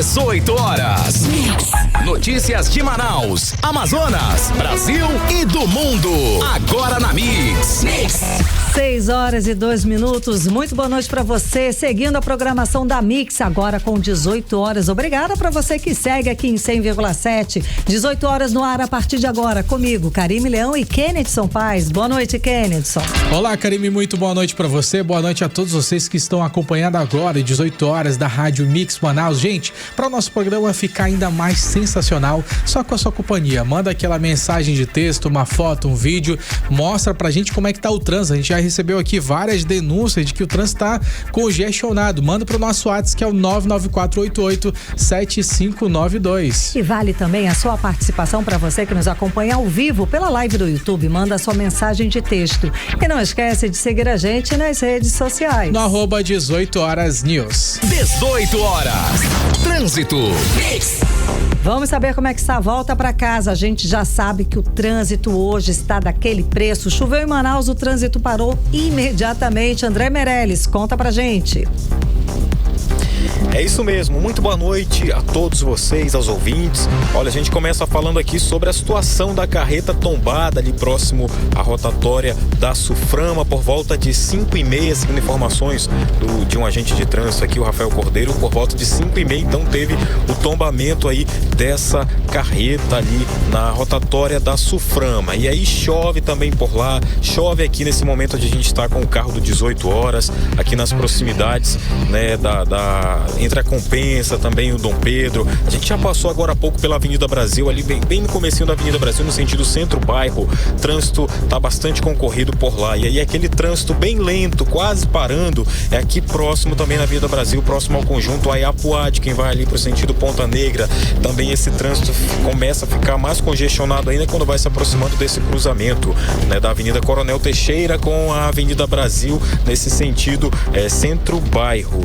18 horas. Notícias de Manaus, Amazonas, Brasil e do mundo. Agora na Mix. 6 horas e 2 minutos. Muito boa noite para você. Seguindo a programação da Mix, agora com 18 horas. Obrigada para você que segue aqui em 100,7. 18 horas no ar a partir de agora. Comigo, Karime Leão e Kennedson Paz. Boa noite, Kennedson. Olá, Karime. Muito boa noite para você. Boa noite a todos vocês que estão acompanhando agora, 18 horas da Rádio Mix Manaus. Gente, para o nosso programa ficar ainda mais sensacional, só com a sua companhia. Manda aquela mensagem de texto, uma foto, um vídeo. Mostra pra gente como é que tá o trânsito. A gente já recebeu aqui várias denúncias de que o trânsito tá congestionado. Manda pro nosso WhatsApp, que é o 994887592. E vale também a sua participação para você que nos acompanha ao vivo pela live do YouTube. Manda a sua mensagem de texto. E não esquece de seguir a gente nas redes sociais. No @18 horas news. 18 horas. Trânsito. Vamos saber como é que está a volta para casa. A gente já sabe que o trânsito hoje está daquele preço. Choveu em Manaus, o trânsito parou imediatamente. André Meirelles, conta pra gente. É isso mesmo, muito boa noite a todos vocês, aos ouvintes. Olha, a gente começa falando aqui sobre a situação da carreta tombada ali próximo à rotatória da Suframa por volta de 5h30, segundo informações de um agente de trânsito aqui, o Rafael Cordeiro, por volta de 5h30, então teve o tombamento aí dessa carreta ali na rotatória da Suframa. E aí chove também por lá, chove aqui nesse momento onde a gente está com o carro do 18 horas, aqui nas proximidades, né, entre a Compensa, também o Dom Pedro. A gente já passou agora há pouco pela Avenida Brasil, ali bem no comecinho da Avenida Brasil, no sentido centro-bairro. O trânsito tá bastante concorrido por lá. E aí aquele trânsito bem lento, quase parando, é aqui próximo também na Avenida Brasil, próximo ao conjunto Ayapuá, de quem vai ali pro sentido Ponta Negra. Também esse trânsito começa a ficar mais congestionado ainda quando vai se aproximando desse cruzamento, né, da Avenida Coronel Teixeira com a Avenida Brasil, nesse sentido centro-bairro.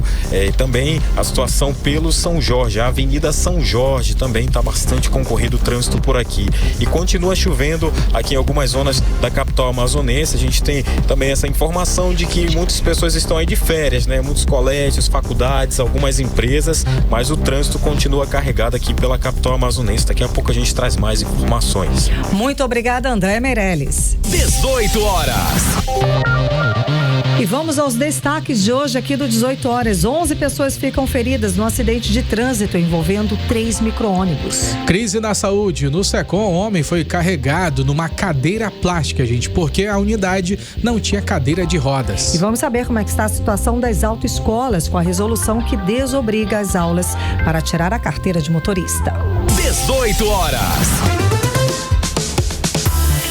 Também a situação pelo São Jorge, a Avenida São Jorge também está bastante concorrido o trânsito por aqui. E continua chovendo aqui em algumas zonas da capital amazonense. A gente tem também essa informação de que muitas pessoas estão aí de férias, né? Muitos colégios, faculdades, algumas empresas, mas o trânsito continua carregado aqui pela capital amazonense. Daqui a pouco a gente traz mais informações. Muito obrigada, André Meirelles. 18 horas. E vamos aos destaques de hoje aqui do 18 horas. 11 pessoas ficam feridas no acidente de trânsito envolvendo 3 micro-ônibus. Crise na saúde. No SECOM, um homem foi carregado numa cadeira plástica, gente, porque a unidade não tinha cadeira de rodas. E vamos saber como é que está a situação das autoescolas com a resolução que desobriga as aulas para tirar a carteira de motorista. 18 horas.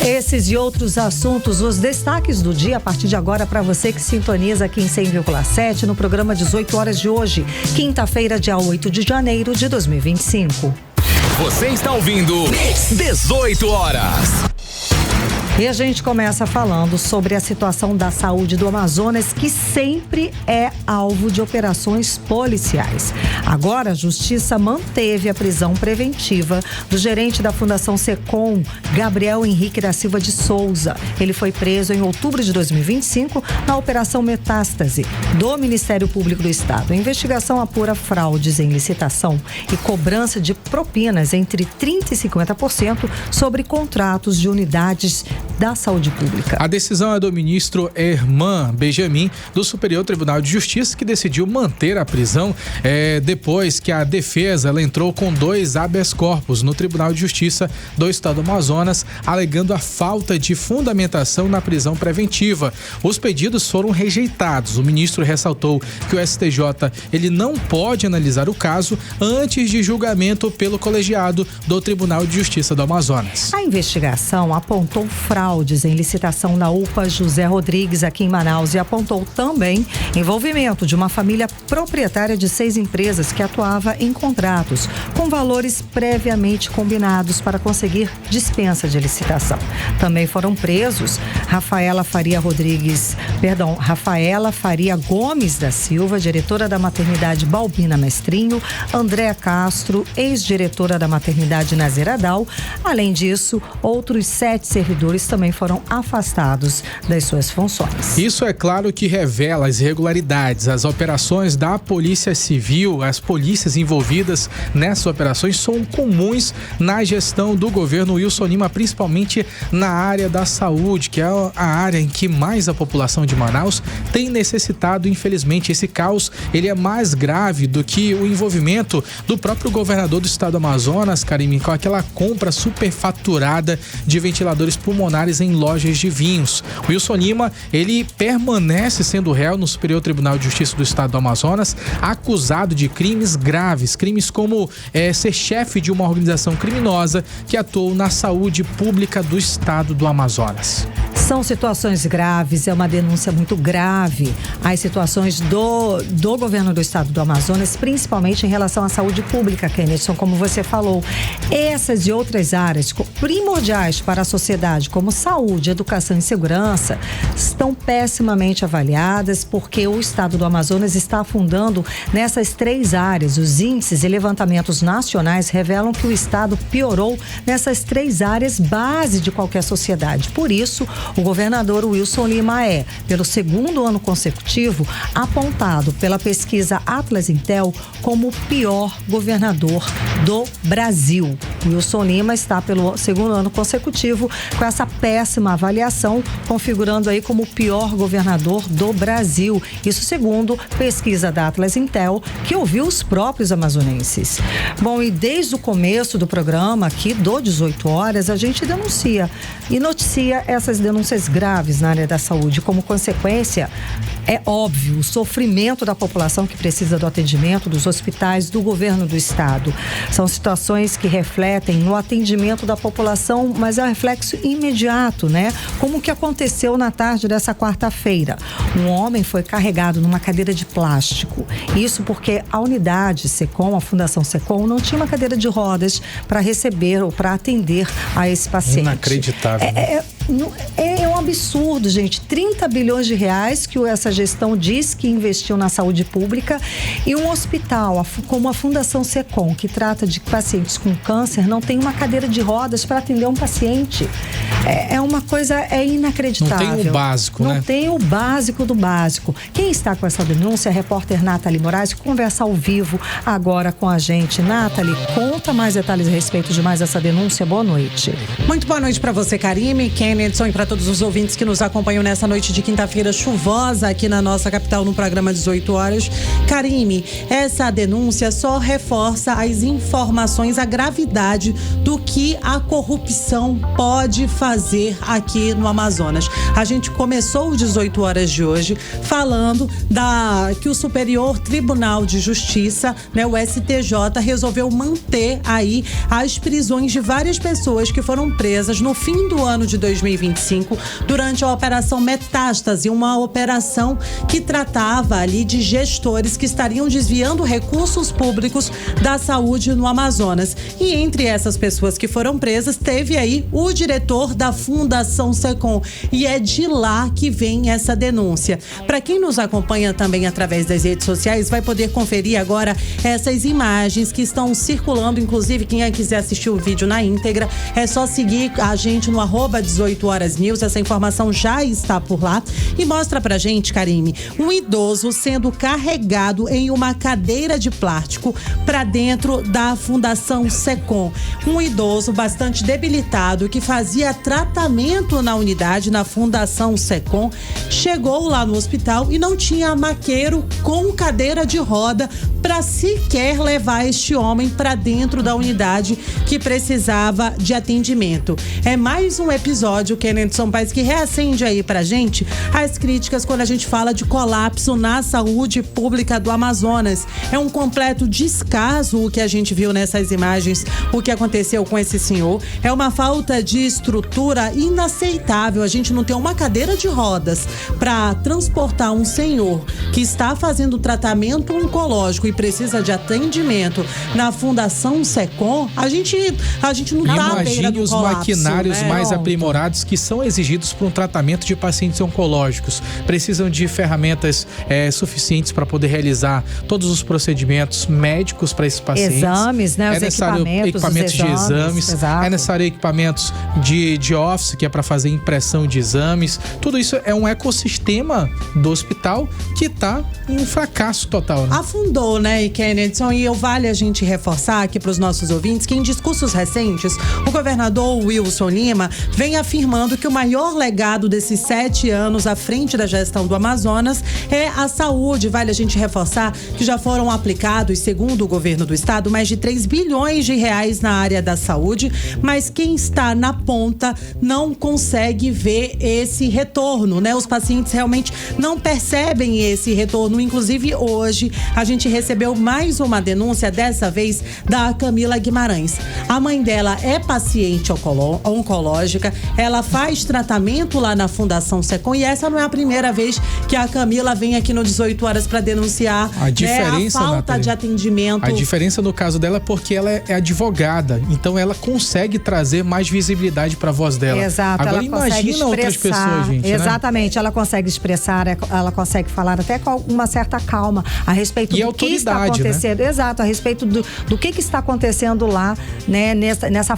Esses e outros assuntos, os destaques do dia a partir de agora para você que sintoniza aqui em 100,7 no programa 18 horas de hoje, quinta-feira, dia 8 de janeiro de 2025. Você está ouvindo 18 horas. E a gente começa falando sobre a situação da saúde do Amazonas, que sempre é alvo de operações policiais. Agora, a Justiça manteve a prisão preventiva do gerente da Fundação SECOM, Gabriel Henrique da Silva de Souza. Ele foi preso em outubro de 2025 na Operação Metástase do Ministério Público do Estado. A investigação apura fraudes em licitação e cobrança de propinas entre 30% e 50% sobre contratos de unidades da saúde pública. A decisão é do ministro Herman Benjamin, do Superior Tribunal de Justiça, que decidiu manter a prisão depois que a defesa ela entrou com 2 habeas corpus no Tribunal de Justiça do Estado do Amazonas, alegando a falta de fundamentação na prisão preventiva. Os pedidos foram rejeitados. O ministro ressaltou que o STJ ele não pode analisar o caso antes de julgamento pelo colegiado do Tribunal de Justiça do Amazonas. A investigação apontou fraudes em licitação na UPA José Rodrigues aqui em Manaus e apontou também envolvimento de uma família proprietária de 6 empresas que atuava em contratos com valores previamente combinados para conseguir dispensa de licitação. Também foram presos Rafaela Faria Gomes da Silva, diretora da maternidade Balbina Mestrinho, Andréa Castro, ex-diretora da maternidade Nazeradal. Além disso, outros 7 servidores também também foram afastados das suas funções. Isso é claro que revela as irregularidades. As operações da Polícia Civil, as polícias envolvidas nessas operações são comuns na gestão do governo Wilson Lima, principalmente na área da saúde, que é a área em que mais a população de Manaus tem necessitado. Infelizmente, esse caos ele é mais grave do que o envolvimento do próprio governador do estado do Amazonas, Karime, com aquela compra superfaturada de ventiladores pulmonares em lojas de vinhos. Wilson Lima, ele permanece sendo réu no Superior Tribunal de Justiça do estado do Amazonas, acusado de crimes graves, crimes como ser chefe de uma organização criminosa que atuou na saúde pública do estado do Amazonas. São situações graves, é uma denúncia muito grave as situações do governo do estado do Amazonas, principalmente em relação à saúde pública, Kennedy, como você falou. Essas e outras áreas primordiais para a sociedade, como saúde, educação e segurança, estão pessimamente avaliadas porque o estado do Amazonas está afundando nessas 3 áreas. Os índices e levantamentos nacionais revelam que o estado piorou nessas 3 áreas base de qualquer sociedade. Por isso, o governador Wilson Lima é, pelo 2º ano consecutivo, apontado pela pesquisa Atlas Intel como o pior governador do Brasil. Wilson Lima está pelo 2º ano consecutivo com essa péssima avaliação, configurando aí como o pior governador do Brasil. Isso segundo pesquisa da Atlas Intel, que ouviu os próprios amazonenses. Bom, e desde o começo do programa aqui, do 18 horas, a gente denuncia e noticia essas denúncias graves na área da saúde. Como consequência, é óbvio, o sofrimento da população que precisa do atendimento dos hospitais do governo do estado. São situações que refletem no atendimento da população, mas é um reflexo imediato, né? Como que aconteceu na tarde dessa quarta-feira. Um homem foi carregado numa cadeira de plástico. Isso porque a unidade SECOM, a Fundação SECOM, não tinha uma cadeira de rodas para receber ou para atender a esse paciente. Inacreditável. É um absurdo, gente. 30 bilhões de reais que essa gestão diz que investiu na saúde pública, e um hospital como a Fundação SECOM, que trata de pacientes com câncer, não tem uma cadeira de rodas para atender um paciente. É uma coisa inacreditável. Não tem o básico, né? Não tem o básico do básico. Quem está com essa denúncia é a repórter Nathalie Moraes, que conversa ao vivo agora com a gente. Nathalie, conta mais detalhes a respeito de mais essa denúncia. Boa noite. Muito boa noite para você, Karime, Kennedson, e para todos os ouvintes que nos acompanham nessa noite de quinta-feira chuvosa aqui na nossa capital, no programa 18 horas. Karime, essa denúncia só reforça as informações, a gravidade do que a corrupção pode fazer aqui no Amazonas. A gente começou o 18 horas de hoje falando que o Superior Tribunal de Justiça, né, o STJ, resolveu manter aí as prisões de várias pessoas que foram presas no fim do ano de 2025 durante a Operação Metástase, uma operação que tratava ali de gestores que estariam desviando recursos públicos da saúde no Amazonas. E entre essas pessoas que foram presas, teve aí o diretor da Fundação SECOM, e é de lá que vem essa denúncia. Para quem nos acompanha também através das redes sociais, vai poder conferir agora essas imagens que estão circulando. Inclusive, quem quiser assistir o vídeo na íntegra, é só seguir a gente no @18horasnews. Essa informação já está por lá e mostra pra gente, Karime, um idoso sendo carregado em uma cadeira de plástico para dentro da Fundação SECOM. Um idoso bastante debilitado que fazia tratamento na unidade, na Fundação SECOM, chegou lá no hospital e não tinha maqueiro com cadeira de roda para sequer levar este homem para dentro da unidade que precisava de atendimento. É mais um episódio, Kennedson Paes, que reacende aí pra gente as críticas quando a gente fala de colapso na saúde pública do Amazonas. É um completo descaso o que a gente viu nessas imagens, o que aconteceu com esse senhor. É uma falta de estrutura inaceitável. A gente não tem uma cadeira de rodas para transportar um senhor que está fazendo tratamento oncológico e precisa de atendimento na Fundação SECOM. A gente não tá à beira do os colapso, maquinários, né, mais aprimorados requerimentos que são exigidos para um tratamento de pacientes oncológicos. Precisam de ferramentas suficientes para poder realizar todos os procedimentos médicos para esses pacientes. Exames, né? É necessário equipamentos de exames. Exato. É necessário equipamentos de office, que é para fazer impressão de exames. Tudo isso é um ecossistema do hospital que está em um fracasso total, né? Afundou, né, Kennedson? E vale a gente reforçar aqui para os nossos ouvintes que em discursos recentes, o governador Wilson Lima vem afirmando que o maior legado desses 7 anos à frente da gestão do Amazonas é a saúde. Vale a gente reforçar que já foram aplicados, segundo o governo do estado, mais de 3 bilhões de reais na área da saúde, mas quem está na ponta não consegue ver esse retorno, né? Os pacientes realmente não percebem esse retorno. Inclusive, hoje, a gente recebeu mais uma denúncia, dessa vez da Camila Guimarães. A mãe dela é paciente oncológica, ela faz tratamento lá na Fundação Secom e essa não é a primeira vez que a Camila vem aqui no 18 horas para denunciar a falta, Nathalie, de atendimento. A diferença no caso dela é porque ela é advogada, então ela consegue trazer mais visibilidade para a voz dela. Exato. Agora ela consegue imagina outras pessoas, gente. Exatamente, né? Ela consegue expressar, ela consegue falar até com uma certa calma a respeito do que está acontecendo. Né? Exato, a respeito do que está acontecendo lá, né, nessa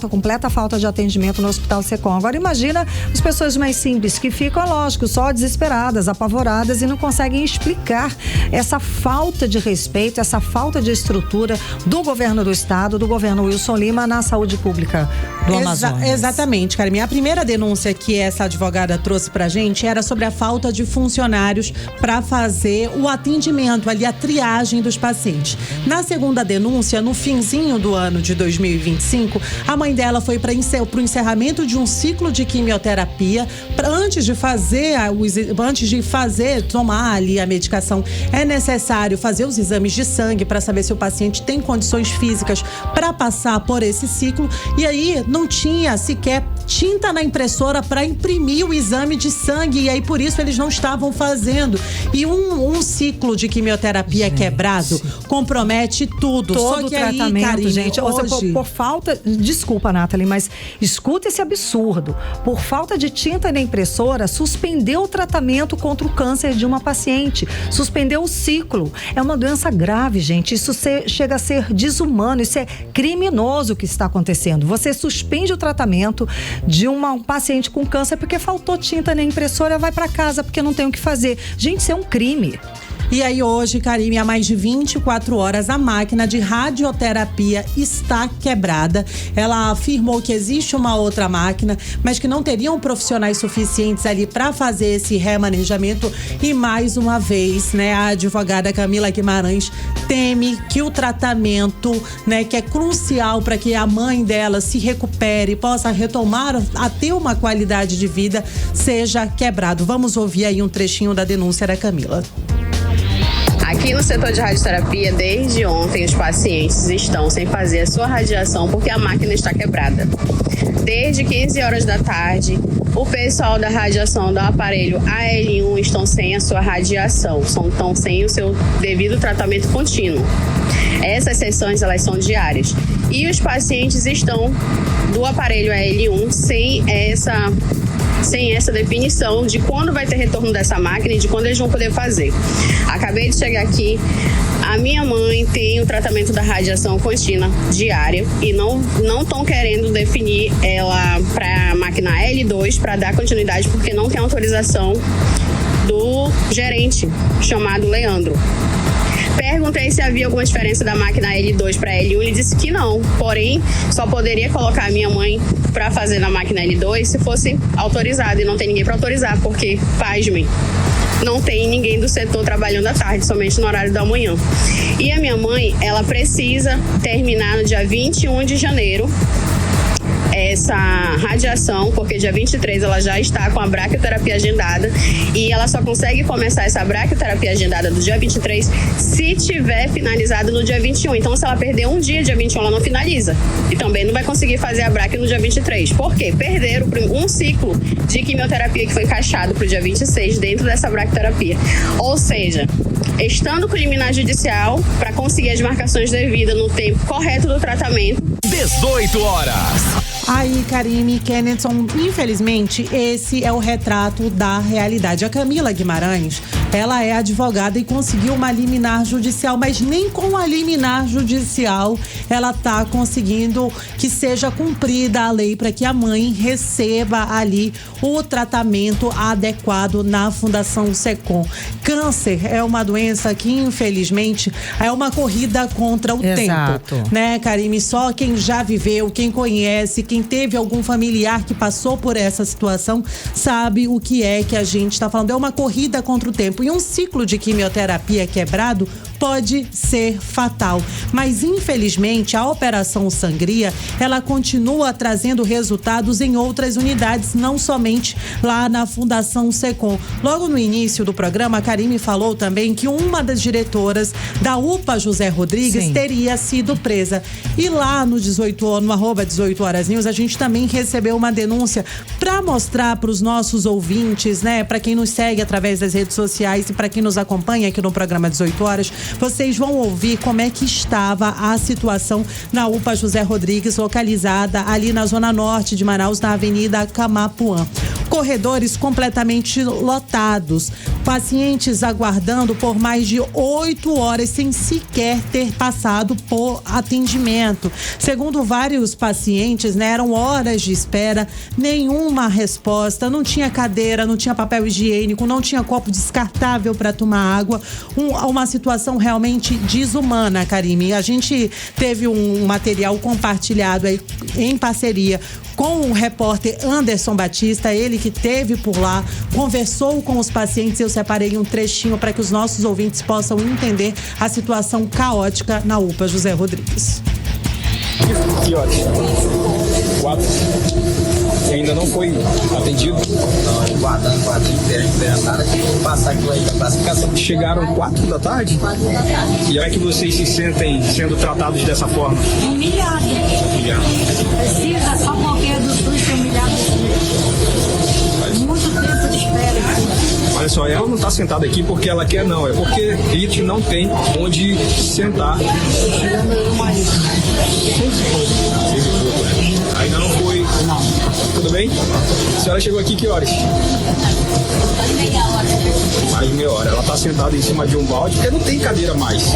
completa falta de atendimento no Hospital Secom. Agora imagina as pessoas mais simples que ficam, lógico, só desesperadas, apavoradas e não conseguem explicar essa falta de respeito, essa falta de estrutura do governo do estado, do governo Wilson Lima na saúde pública do Amazonas. Exatamente, Carmen. A primeira denúncia que essa advogada trouxe pra gente era sobre a falta de funcionários para fazer o atendimento ali, a triagem dos pacientes. Na segunda denúncia, no finzinho do ano de 2025, a mãe dela foi para o encerramento de um ciclo de quimioterapia. Antes de tomar ali a medicação, é necessário fazer os exames de sangue para saber se o paciente tem condições físicas para passar por esse ciclo. E aí não tinha sequer tinta na impressora para imprimir o exame de sangue, e aí por isso eles não estavam fazendo. E um ciclo de quimioterapia quebrado compromete tudo. Todo Só que o tratamento, aí, Karine, gente, hoje... por falta, desculpa, Nathalie, mas escuta esse absurdo. Por falta de tinta na impressora, suspendeu o tratamento contra o câncer de uma paciente, suspendeu o ciclo. É uma doença grave, gente. Isso chega a ser desumano, isso é criminoso o que está acontecendo. Você suspende o tratamento de um paciente com câncer porque faltou tinta na impressora, vai para casa porque não tem o que fazer. Gente, isso é um crime. E aí hoje, Karine, há mais de 24 horas, a máquina de radioterapia está quebrada. Ela afirmou que existe uma outra máquina, mas que não teriam profissionais suficientes ali para fazer esse remanejamento. E mais uma vez, né, a advogada Camila Guimarães teme que o tratamento, né, que é crucial para que a mãe dela se recupere e possa retomar a ter uma qualidade de vida, seja quebrado. Vamos ouvir aí um trechinho da denúncia da Camila. Aqui no setor de radioterapia, desde ontem, os pacientes estão sem fazer a sua radiação porque a máquina está quebrada. Desde 15 horas da tarde, o pessoal da radiação do aparelho AL1 estão sem a sua radiação, estão sem o seu devido tratamento contínuo. Essas sessões, elas são diárias. E os pacientes estão do aparelho AL1 sem essa definição de quando vai ter retorno dessa máquina e de quando eles vão poder fazer. Acabei de chegar aqui, a minha mãe tem o tratamento da radiação contínua diária e não estão querendo definir ela para a máquina L2 para dar continuidade porque não tem autorização do gerente, chamado Leandro. Perguntei se havia alguma diferença da máquina L2 para L1, ele disse que não, porém só poderia colocar a minha mãe para fazer na máquina L2 se fosse autorizada e não tem ninguém para autorizar, porque, pasmem, não tem ninguém do setor trabalhando à tarde, somente no horário da manhã. E a minha mãe, ela precisa terminar no dia 21 de janeiro essa radiação, porque dia 23 ela já está com a braquioterapia agendada e ela só consegue começar essa braquioterapia agendada do dia 23 se tiver finalizado no dia 21. Então, se ela perder um dia 21, ela não finaliza. E também não vai conseguir fazer a braquio no dia 23. Por quê? Perderam um ciclo de quimioterapia que foi encaixado para o dia 26 dentro dessa braquioterapia. Ou seja, estando com liminar judicial para conseguir as marcações devidas no tempo correto do tratamento. 18 horas. Aí, Karime, Kennedson, infelizmente, esse é o retrato da realidade. A Camila Guimarães, ela é advogada e conseguiu uma liminar judicial, mas nem com a liminar judicial ela está conseguindo que seja cumprida a lei para que a mãe receba ali o tratamento adequado na Fundação SECOM. Câncer é uma doença que, infelizmente, é uma corrida contra o tempo, né, Karime? Só quem já viveu, quem conhece, quem teve algum familiar que passou por essa situação sabe o que é que a gente está falando. É uma corrida contra o tempo. E um ciclo de quimioterapia quebrado pode ser fatal. Mas, infelizmente, a Operação Sangria, ela continua trazendo resultados em outras unidades, não somente lá na Fundação SECOM. Logo no início do programa, a Karime falou também que uma das diretoras da UPA José Rodrigues teria sido presa. E lá no arroba 18 Horas News, a gente também recebeu uma denúncia para mostrar para os nossos ouvintes, né, para quem nos segue através das redes sociais e para quem nos acompanha aqui no programa 18 Horas, vocês vão ouvir como é que estava a situação na UPA José Rodrigues, localizada ali na zona norte de Manaus, na Avenida Camapuã. Corredores completamente lotados, pacientes aguardando por mais de 8 horas sem sequer ter passado por atendimento. Segundo vários pacientes, né, eram horas de espera, nenhuma resposta, não tinha cadeira, não tinha papel higiênico, não tinha copo descartável para tomar água. Uma situação realmente desumana, Karime. A gente teve um material compartilhado aí em parceria com o repórter Anderson Batista, ele que esteve por lá, conversou com os pacientes. Eu separei um trechinho para que os nossos ouvintes possam entender a situação caótica na UPA José Rodrigues. Que horas? 4. E ainda não foi atendido? Não, guardando inteiro, nada que passar aquilo aí da classificação. Chegaram 4 da tarde? 4 da tarde. E como é que vocês se sentem sendo tratados dessa forma? Humilhado. Precisa só porque do SUS ser humilhado. Muito tempo de espera. Olha só, ela não está sentada aqui porque ela quer, não. É porque IT não tem onde sentar. Ainda não foi? Não. Tudo bem? A senhora chegou aqui que horas? Meia hora. Mais de meia hora. Ela está sentada em cima de um balde porque não tem cadeira mais.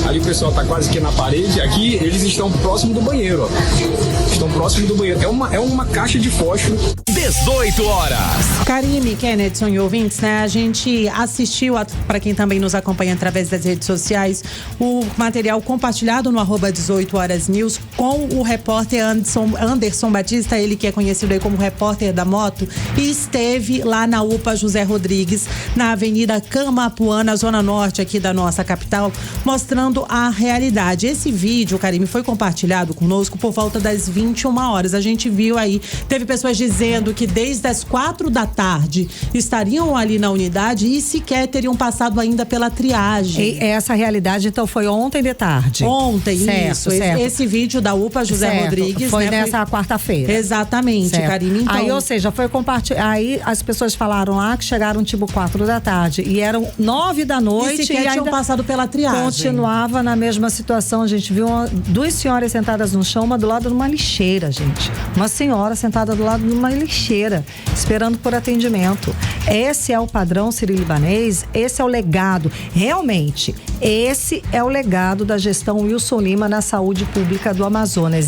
Ali o pessoal está quase que na parede. Aqui eles estão próximo do banheiro, ó. Estão próximo do banheiro. É uma caixa de fósforo. 18 horas. Karime, Kennedson e ouvintes, né? A gente assistiu, para quem também nos acompanha através das redes sociais, o material compartilhado no arroba 18 Horas News com o repórter Anderson Batista, ele que é conhecido aí como repórter da moto, e esteve lá na UPA José Rodrigues, na Avenida Camapuã, na zona norte aqui da nossa capital, mostrando a realidade. Esse vídeo, Karime, foi compartilhado conosco por volta das 21 horas. A gente viu aí, teve pessoas dizendo que desde as 4 da tarde estariam ali na unidade e sequer teriam passado ainda pela triagem. E essa realidade, então, foi ontem de tarde? Ontem, certo, isso. Certo. Esse vídeo da UPA José Rodrigues, foi, né, nessa quarta-feira. Exatamente, Karime. Então... Aí, ou seja, foi compartilhado. Aí as pessoas falaram lá que chegaram tipo 4 da tarde e eram 9 da noite e sequer tinham passado pela triagem. Continuava na mesma situação. A gente viu 2 senhoras sentadas no chão, uma do lado de uma lixeira, gente. Uma senhora sentada do lado de uma lixeira, esperando por atendimento. Esse é o padrão sírio-libanês, esse é o legado. Realmente, esse é o legado da gestão Wilson Lima na saúde pública do Amazonas.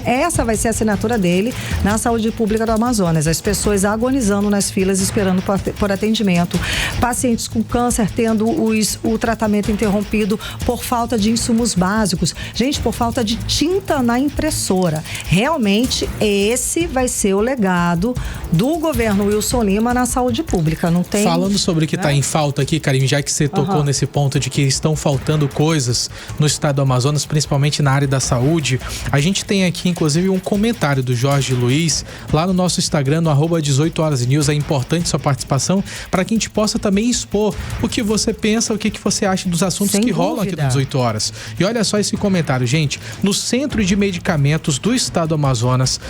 Essa vai ser a assinatura dele na saúde pública do Amazonas. As pessoas agonizando nas filas, esperando por atendimento. Pacientes com câncer tendo o tratamento interrompido por falta de insumos básicos. Gente, por falta de tinta na impressora. Realmente, esse vai ser o legado do governo Wilson Lima na saúde pública. Não tem... Falando sobre o que está em falta aqui, Karime, já que você tocou nesse ponto de que estão faltando coisas no estado do Amazonas, principalmente na área da saúde, a gente tem aqui, inclusive, um comentário do Jorge Jorge Luiz, lá no nosso Instagram, no @18horasnews. É importante sua participação para que a gente possa também expor o que você pensa, o que você acha dos assuntos que rolam aqui no 18 Horas. E olha só esse comentário, gente. No Centro de Medicamentos do Estado do Amazonas,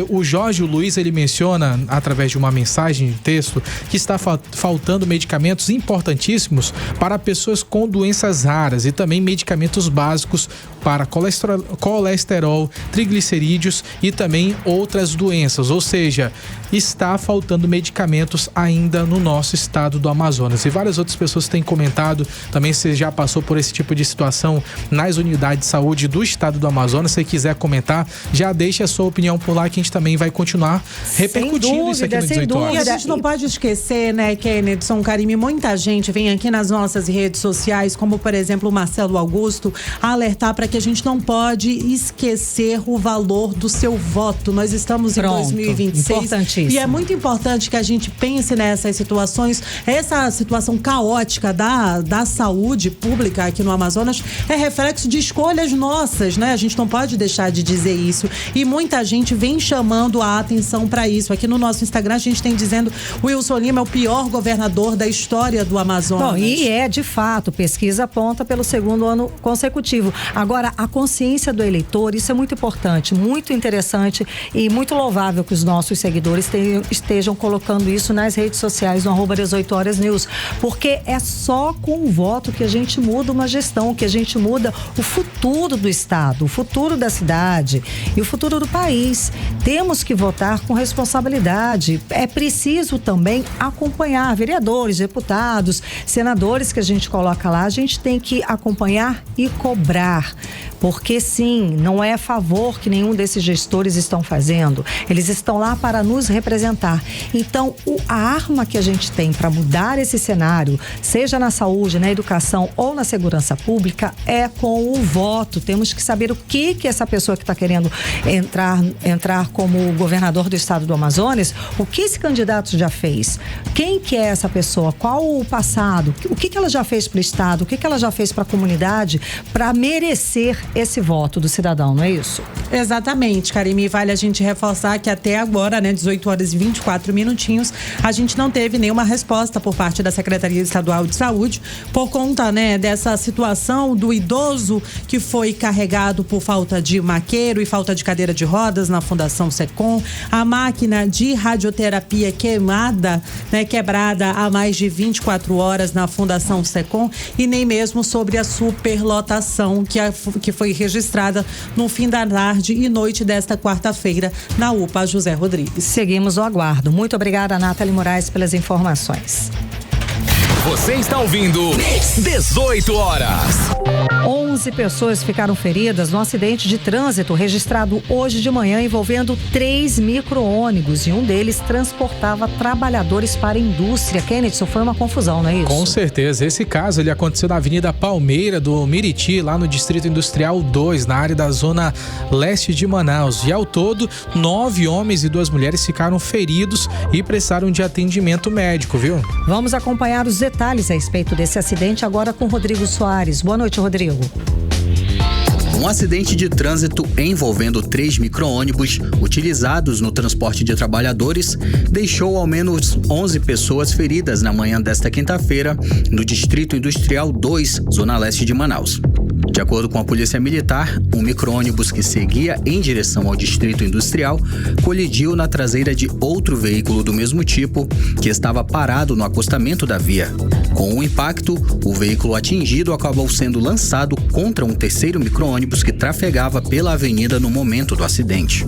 o Jorge Luiz, ele menciona, através de uma mensagem de texto, que está faltando medicamentos importantíssimos para pessoas com doenças raras e também medicamentos básicos para colesterol, triglicerídeos e também outras doenças. Ou seja, está faltando medicamentos ainda no nosso estado do Amazonas. E várias outras pessoas têm comentado também se já passou por esse tipo de situação nas unidades de saúde do estado do Amazonas. Se quiser comentar, já deixe a sua opinião por lá, que a gente também vai continuar repercutindo isso aqui no 18 Horas. E a gente não pode esquecer, né, Kennedson, Karime, muita gente vem aqui nas nossas redes sociais, como por exemplo o Marcelo Augusto, a alertar para que a gente não pode esquecer o valor do seu voto. Nós estamos em 2026 e é muito importante que a gente pense nessas situações. Essa situação caótica da saúde pública aqui no Amazonas é reflexo de escolhas nossas, né? A gente não pode deixar de dizer isso. E muita gente vem chamando a atenção para isso. Aqui no nosso Instagram a gente tem dizendo: Wilson Lima é o pior governador da história do Amazonas. Bom, e é de fato, pesquisa aponta pelo segundo ano consecutivo. Agora, a consciência do eleitor, isso é muito importante, muito interessante e muito louvável que os nossos seguidores estejam colocando isso nas redes sociais no @18horasnews, porque é só com o voto que a gente muda uma gestão, que a gente muda o futuro do estado, o futuro da cidade e o futuro do país. Temos que votar com responsabilidade. É preciso também acompanhar vereadores, deputados, senadores que a gente coloca lá, a gente tem que acompanhar e cobrar. Porque sim, não é favor que nenhum desses gestores estão fazendo. Eles estão lá para nos representar. Então, a arma que a gente tem para mudar esse cenário, seja na saúde, na educação ou na segurança pública, é com o voto. Temos que saber o que essa pessoa que está querendo entrar como governador do estado do Amazonas, o que esse candidato já fez. Quem que é essa pessoa? Qual o passado? O que ela já fez para o estado? O que ela já fez para a comunidade para merecer esse voto do cidadão, não é isso? Exatamente, Karime. Vale a gente reforçar que até agora, né, 18 horas e 24 minutinhos, a gente não teve nenhuma resposta por parte da Secretaria Estadual de Saúde por conta, né, dessa situação do idoso que foi carregado por falta de maqueiro e falta de cadeira de rodas na Fundação Secom, a máquina de radioterapia quebrada há mais de 24 horas na Fundação Secom, e nem mesmo sobre a superlotação que foi registrada no fim da tarde e noite desta quarta-feira na UPA José Rodrigues. Seguimos o aguardo. Muito obrigada, Nathalie Moraes, pelas informações. Você está ouvindo 18 Horas. 11 pessoas ficaram feridas no acidente de trânsito registrado hoje de manhã envolvendo 3 micro-ônibus, e um deles transportava trabalhadores para a indústria. Kennedy, foi uma confusão, não é isso? Com certeza. Esse caso ele aconteceu na Avenida Palmeira do Miriti, lá no Distrito Industrial 2, na área da zona leste de Manaus. E ao todo, 9 homens e 2 mulheres ficaram feridos e precisaram de atendimento médico, viu? Vamos acompanhar os detalhes a respeito desse acidente agora com Rodrigo Soares. Boa noite, Rodrigo. Um acidente de trânsito envolvendo 3 micro-ônibus utilizados no transporte de trabalhadores deixou ao menos 11 pessoas feridas na manhã desta quinta-feira no Distrito Industrial 2, zona leste de Manaus. De acordo com a Polícia Militar, um micro-ônibus que seguia em direção ao Distrito Industrial colidiu na traseira de outro veículo do mesmo tipo, que estava parado no acostamento da via. Com o impacto, o veículo atingido acabou sendo lançado contra um terceiro micro-ônibus que trafegava pela avenida no momento do acidente.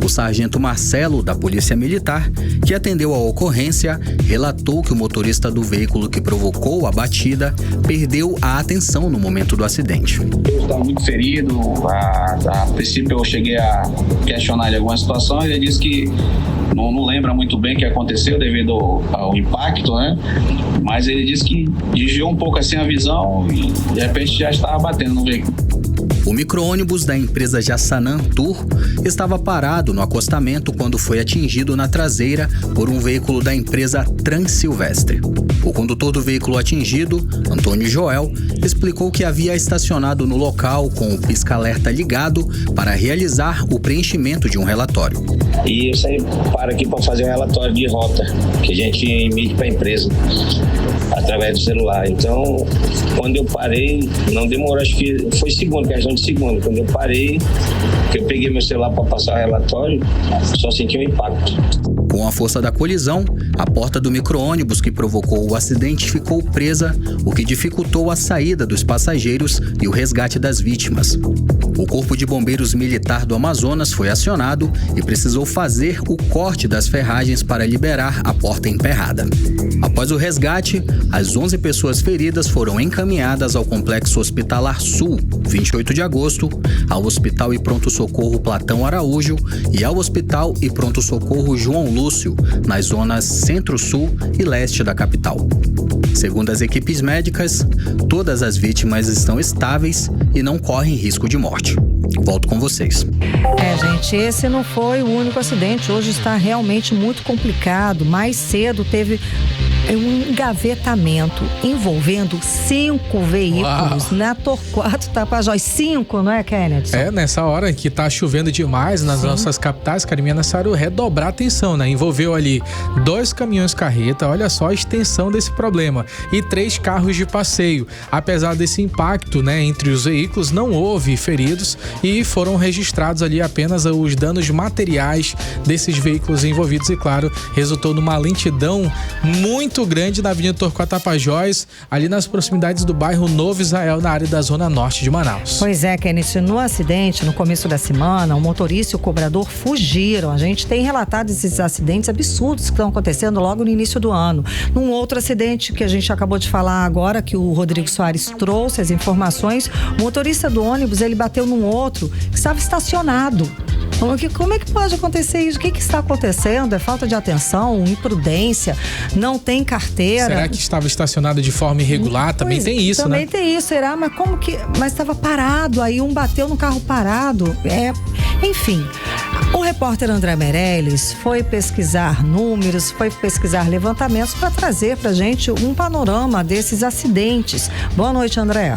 O sargento Marcelo, da Polícia Militar, que atendeu a ocorrência, relatou que o motorista do veículo que provocou a batida perdeu a atenção no momento do acidente. Eu estava muito ferido, a princípio eu cheguei a questionar ele algumas situações, ele disse que não lembra muito bem o que aconteceu devido ao impacto, né? Mas ele disse que desviou um pouco assim a visão e de repente já estava batendo no veículo. O micro-ônibus da empresa Jassanã Tour estava parado no acostamento quando foi atingido na traseira por um veículo da empresa Transilvestre. O condutor do veículo atingido, Antônio Joel, explicou que havia estacionado no local com o pisca-alerta ligado para realizar o preenchimento de um relatório. E eu sempre paro aqui para fazer um relatório de rota que a gente emite para a empresa através do celular. Então, quando eu parei, não demorou, acho que foi questão de segundo. Quando eu parei, que eu peguei meu celular para passar o relatório, só senti um impacto. Com a força da colisão, a porta do micro-ônibus que provocou o acidente ficou presa, o que dificultou a saída dos passageiros e o resgate das vítimas. O Corpo de Bombeiros Militar do Amazonas foi acionado e precisou fazer o corte das ferragens para liberar a porta emperrada. Após o resgate, as 11 pessoas feridas foram encaminhadas ao Complexo Hospitalar Sul, 28 de agosto, ao Hospital e Pronto-Socorro Platão Araújo e ao Hospital e Pronto-Socorro João Lúcio, nas zonas Centro-Sul e Leste da capital. Segundo as equipes médicas, todas as vítimas estão estáveis e não correm risco de morte. Volto com vocês. Gente, esse não foi o único acidente. Hoje está realmente muito complicado. Mais cedo teve um engavetamento envolvendo 5 veículos na Torquato Tapajós. 5, não é, Kennedy? Nessa hora que tá chovendo demais nas nossas capitais, Carminha, é necessário redobrar a atenção, né? Envolveu ali 2 caminhões carreta, olha só a extensão desse problema, e 3 carros de passeio. Apesar desse impacto, né, entre os veículos, não houve feridos e foram registrados ali apenas os danos materiais desses veículos envolvidos e, claro, resultou numa lentidão muito grande na Avenida Torquato Tapajós, ali nas proximidades do bairro Novo Israel, na área da Zona Norte de Manaus. Pois é, Kennedy, no acidente, no começo da semana, o motorista e o cobrador fugiram. A gente tem relatado esses acidentes absurdos que estão acontecendo logo no início do ano. Num outro acidente que a gente acabou de falar agora, que o Rodrigo Soares trouxe as informações, o motorista do ônibus, ele bateu num outro que estava estacionado. Como é que pode acontecer isso? O que está acontecendo? É falta de atenção, imprudência, não tem carteira. Será que estava estacionado de forma irregular? Também tem isso, também né? Também tem isso, será? Mas como que... Mas estava parado, aí um bateu no carro parado. Enfim, o repórter André Meirelles foi pesquisar números, foi pesquisar levantamentos para trazer pra gente um panorama desses acidentes. Boa noite, André.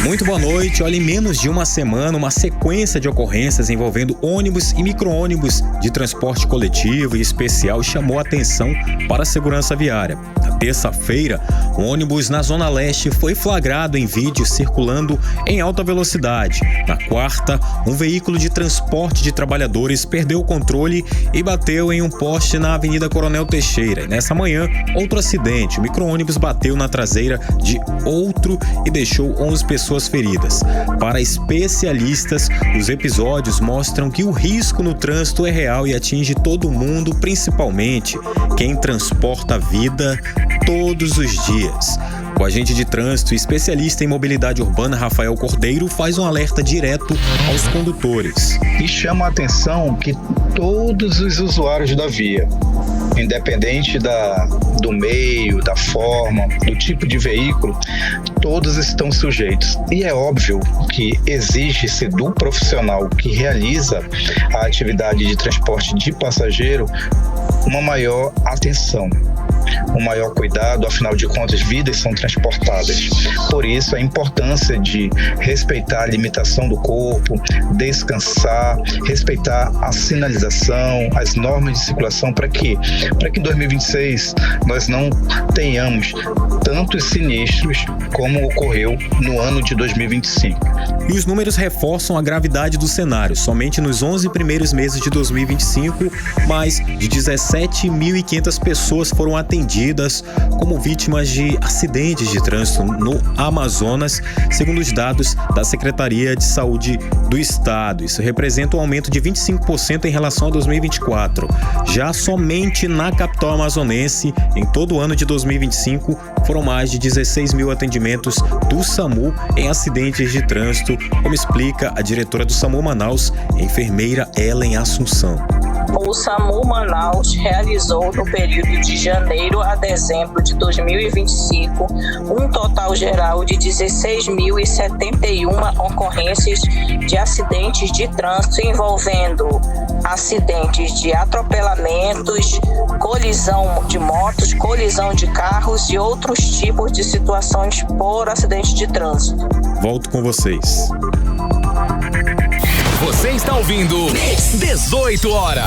Muito boa noite. Olha, em menos de uma semana, uma sequência de ocorrências envolvendo ônibus e micro-ônibus de transporte coletivo e especial chamou a atenção para a segurança viária. Na terça-feira, um ônibus na Zona Leste foi flagrado em vídeo circulando em alta velocidade. Na quarta, um veículo de transporte de trabalhadores perdeu o controle e bateu em um poste na Avenida Coronel Teixeira. E nessa manhã, outro acidente. O micro-ônibus bateu na traseira de outro e deixou 11 pessoas feridas. Para especialistas, os episódios mostram que o risco no trânsito é real e atinge todo mundo, principalmente quem transporta a vida todos os dias. O agente de trânsito e especialista em mobilidade urbana, Rafael Cordeiro, faz um alerta direto aos condutores. E chama a atenção que todos os usuários da via, independente do meio, da forma, do tipo de veículo, todos estão sujeitos. E é óbvio que exige-se do profissional que realiza a atividade de transporte de passageiro uma maior atenção, um maior cuidado, afinal de contas, vidas são transportadas. Por isso, a importância de respeitar a limitação do corpo, descansar, respeitar a sinalização, as normas de circulação, para que em 2026 nós não tenhamos tantos sinistros como ocorreu no ano de 2025. E os números reforçam a gravidade do cenário. Somente nos 11 primeiros meses de 2025, mais de 17.500 pessoas foram atendidas como vítimas de acidentes de trânsito no Amazonas, segundo os dados da Secretaria de Saúde do Estado. Isso representa um aumento de 25% em relação a 2024. Já somente na capital amazonense, em todo o ano de 2025, foram mais de 16 mil atendimentos do SAMU em acidentes de trânsito, como explica a diretora do SAMU Manaus, enfermeira Ellen Assunção. o SAMU Manaus realizou no período de janeiro a dezembro de 2025 um total geral de 16.071 ocorrências de acidentes de trânsito envolvendo acidentes de atropelamentos, colisão de motos, colisão de carros e outros tipos de situações por acidente de trânsito. Volto com vocês. Você está ouvindo 18 horas.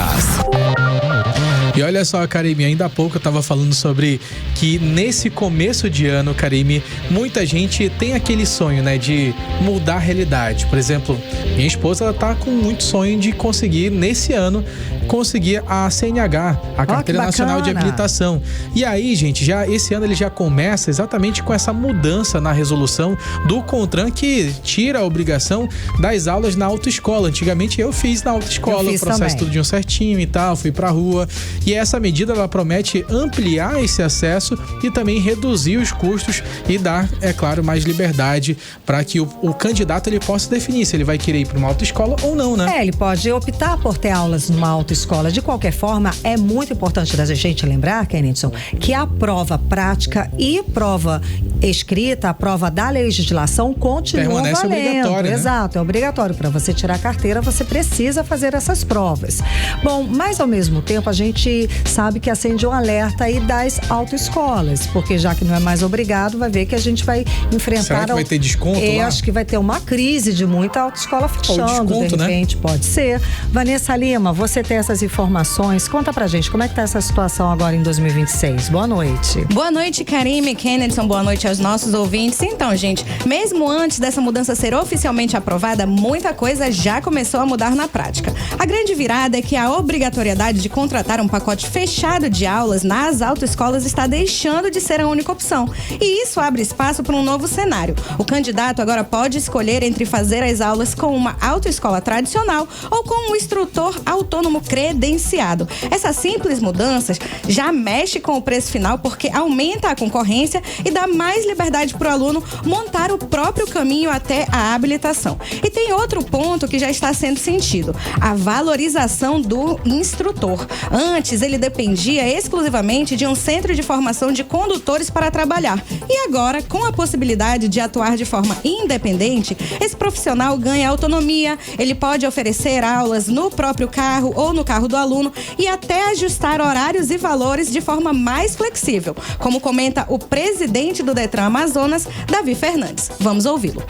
E olha só, Karime, ainda há pouco eu tava falando sobre que nesse começo de ano, Karime, muita gente tem aquele sonho, né, de mudar a realidade. Por exemplo, minha esposa, ela tá com muito sonho de conseguir, nesse ano, conseguir a CNH, a Carteira Nacional de Habilitação. E aí, gente, já esse ano ele já começa exatamente com essa mudança na resolução do CONTRAN, que tira a obrigação das aulas na autoescola. Antigamente eu fiz na autoescola, o processo tudinho certinho e tal, fui pra rua. E essa medida, ela promete ampliar esse acesso e também reduzir os custos e dar, é claro, mais liberdade para que o candidato ele possa definir se ele vai querer ir para uma autoescola ou não, né? Ele pode optar por ter aulas numa autoescola. De qualquer forma, é muito importante da gente lembrar, Kennedson, que a prova prática e prova escrita, a prova da legislação continua valendo. Obrigatória, né? Exato, é obrigatório. Para você tirar a carteira, você precisa fazer essas provas. Bom, mas ao mesmo tempo a gente sabe que acende um alerta aí das autoescolas, porque já que não é mais obrigado, vai ver que a gente vai enfrentar... Será que vai ter desconto lá? Acho que vai ter uma crise de muita autoescola fechando, desconto, de repente, né? Pode ser. Vanessa Lima, você tem essas informações, conta pra gente, como é que tá essa situação agora em 2026? Boa noite. Boa noite, Karime, Kennedson, boa noite aos nossos ouvintes. Então, gente, mesmo antes dessa mudança ser oficialmente aprovada, muita coisa já começou a mudar na prática. A grande virada é que a obrigatoriedade de contratar um pacote fechado de aulas nas autoescolas está deixando de ser a única opção. E isso abre espaço para um novo cenário. O candidato agora pode escolher entre fazer as aulas com uma autoescola tradicional ou com um instrutor autônomo credenciado. Essas simples mudanças já mexe com o preço final porque aumenta a concorrência e dá mais liberdade para o aluno montar o próprio caminho até a habilitação. E tem outro ponto que já está sendo sentido: a valorização do instrutor. Antes, ele dependia exclusivamente de um centro de formação de condutores para trabalhar. E agora, com a possibilidade de atuar de forma independente, esse profissional ganha autonomia, ele pode oferecer aulas no próprio carro ou no carro do aluno e até ajustar horários e valores de forma mais flexível, como comenta o presidente do Detran Amazonas, Davi Fernandes. Vamos ouvi-lo.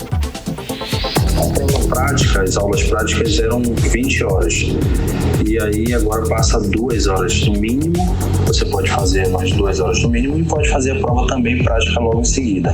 A prova prática, as aulas práticas eram 20 horas. E aí agora passa 2 horas no mínimo. Você pode fazer mais 2 horas no mínimo e pode fazer a prova também prática logo em seguida.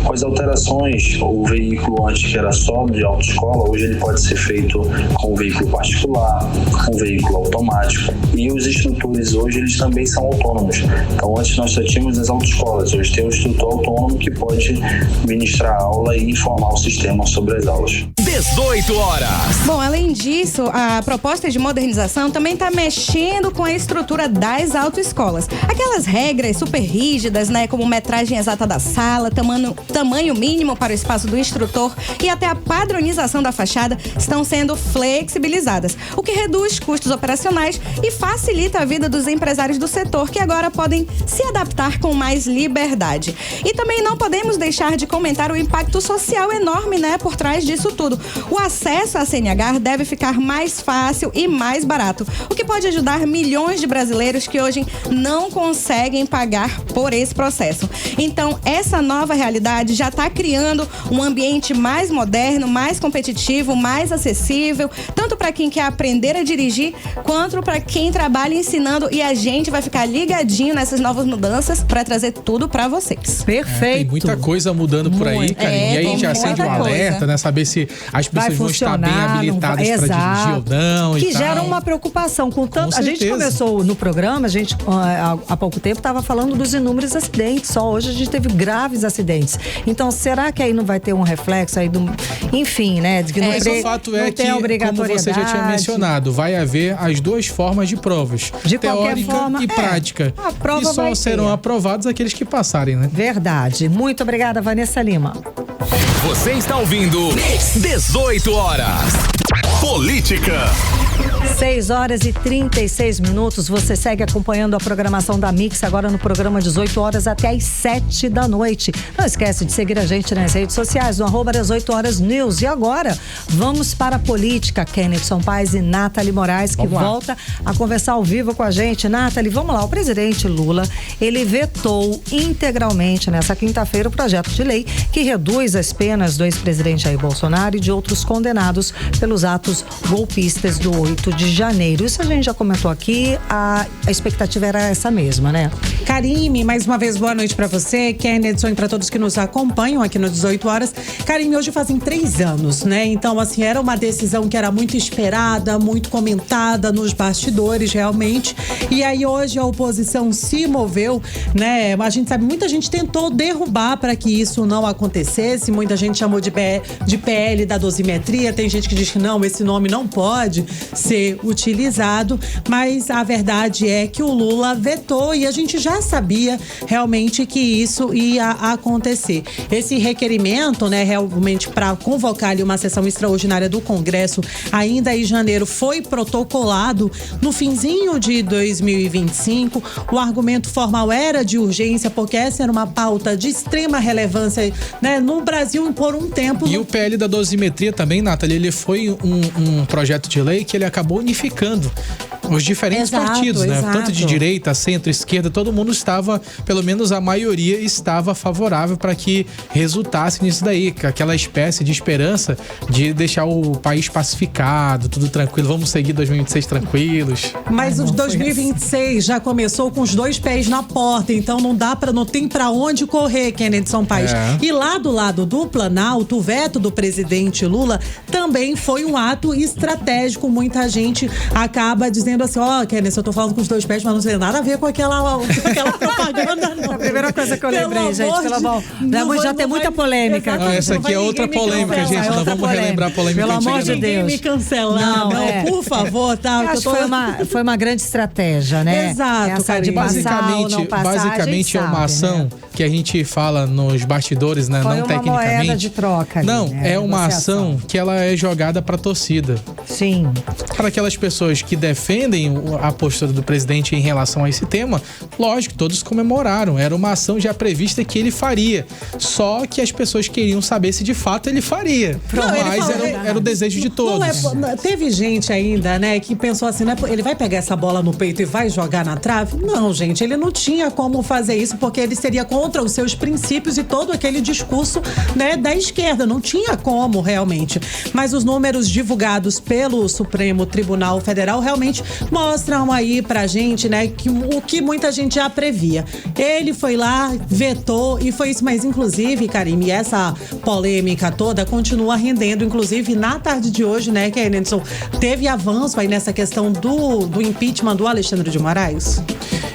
Com as alterações, o veículo antes que era só de autoescola, hoje ele pode ser feito com veículo particular, com veículo automático. E os instrutores hoje, eles também são autônomos. Então antes nós só tínhamos as autoescolas, hoje tem um instrutor autônomo que pode ministrar a aula e informar o sistema sobre as aulas. 18 horas. Bom, além disso, a proposta de modernização também está mexendo com a estrutura das autoescolas. Aquelas regras super rígidas, né, como metragem exata da sala, tamanho mínimo para o espaço do instrutor e até a padronização da fachada estão sendo flexibilizadas, o que reduz custos operacionais e facilita a vida dos empresários do setor, que agora podem se adaptar com mais liberdade. E também não podemos deixar de comentar o impacto social enorme, né, por trás disso tudo. O acesso à CNH deve ficar mais fácil e mais barato, o que pode ajudar milhões de brasileiros que hoje não conseguem pagar por esse processo. Então, essa nova realidade já está criando um ambiente mais moderno, mais competitivo, mais acessível, tanto para quem quer aprender a dirigir, quanto para quem trabalha ensinando, e a gente vai ficar ligadinho nessas novas mudanças para trazer tudo para vocês. Perfeito. Tem muita coisa mudando por aí, cara. E aí já acende um alerta, né? Saber se as pessoas vão estar bem habilitadas para dirigir ou não. Que gera uma preocupação com tanto. A gente começou no programa, a gente há pouco tempo estava falando dos inúmeros acidentes. Só hoje a gente teve graves acidentes. Então, será que aí não vai ter um reflexo aí do. Enfim, né? De que mas o fato é que, como você já tinha mencionado, vai haver as duas formas de provas: de teórica forma, e prática. A prova e só serão aprovados aqueles que passarem, né? Verdade. Muito obrigada, Vanessa Lima. Você está ouvindo 18 horas. Política. 6h36. Você segue acompanhando a programação da Mix agora no programa 18 horas até às 7 da noite. Não esquece de seguir a gente nas redes sociais, no @18horas News. E agora, vamos para a política. Kennedson Paes e Nathalie Moraes, que volta a conversar ao vivo com a gente. Nathalie, vamos lá. O presidente Lula, ele vetou integralmente nessa quinta-feira o projeto de lei que reduz as penas do ex-presidente Jair Bolsonaro e de outros condenados pelos atos golpistas do 8 de janeiro. Isso a gente já comentou aqui, a expectativa era essa mesma, né? Karime, mais uma vez, boa noite pra você, Kennedson, e pra todos que nos acompanham aqui no 18 horas. Karime, hoje fazem 3 anos, né? Então, assim, era uma decisão que era muito esperada, muito comentada nos bastidores, realmente. E aí, hoje, a oposição se moveu, né? A gente sabe, muita gente tentou derrubar para que isso não acontecesse. Muita gente chamou de PL da dosimetria. Tem gente que diz que não, esse nome não pode ser utilizado, mas a verdade é que o Lula vetou e a gente já sabia realmente que isso ia acontecer. Esse requerimento, né, realmente para convocar ali uma sessão extraordinária do Congresso ainda em janeiro, foi protocolado no finzinho de 2025. O argumento formal era de urgência, porque essa era uma pauta de extrema relevância, né, no Brasil por um tempo. E o PL da dosimetria também, Nathalie, ele foi um projeto de lei que ele acabou unificando os diferentes partidos, né? Tanto de direita, centro, esquerda, todo mundo estava, pelo menos a maioria estava favorável para que resultasse nisso daí, aquela espécie de esperança de deixar o país pacificado, tudo tranquilo, vamos seguir 2026 tranquilos. Mas os 2026 já começou com os 2 pés na porta, então não tem para onde correr, Kennedson Paes. E lá do lado do Planalto, o veto do presidente Lula também foi um ato estratégico. Muita gente acaba dizendo assim, Kennedson, eu tô falando com os 2 pés, mas não tem nada a ver com aquela propaganda, não. A primeira coisa que eu lembrei, gente, pelo amor, já tem muita polêmica. Essa aqui é outra polêmica, gente, nós vamos relembrar a polêmica. Pelo amor de Deus. Me cancelar, não, por favor, tá? Eu acho que foi uma grande estratégia, né? Exato, essa de passar ou não passar, basicamente é uma ação, né, que a gente fala nos bastidores, né? Não tecnicamente. Foi uma moeda de troca ali, não, né? É uma ação que ela é jogada pra torcida. Sim. Para aquelas pessoas que defendem a postura do presidente em relação a esse tema, lógico, todos comemoraram. Era uma ação já prevista que ele faria. Só que as pessoas queriam saber se de fato ele faria. Mas era o desejo de todos. Teve gente ainda, né, que pensou assim, né, ele vai pegar essa bola no peito e vai jogar na trave? Não, gente, ele não tinha como fazer isso, porque ele seria contra os seus princípios e todo aquele discurso, né, da esquerda. Não tinha como, realmente. Mas os números divulgados pelo Supremo Tribunal Federal realmente mostram aí pra gente, né, o que muita gente já previa. Ele foi lá, vetou e foi isso. Mas, inclusive, Karime, essa polêmica toda continua rendendo, inclusive na tarde de hoje, né, Kennedson, teve avanço aí nessa questão do impeachment do Alexandre de Moraes?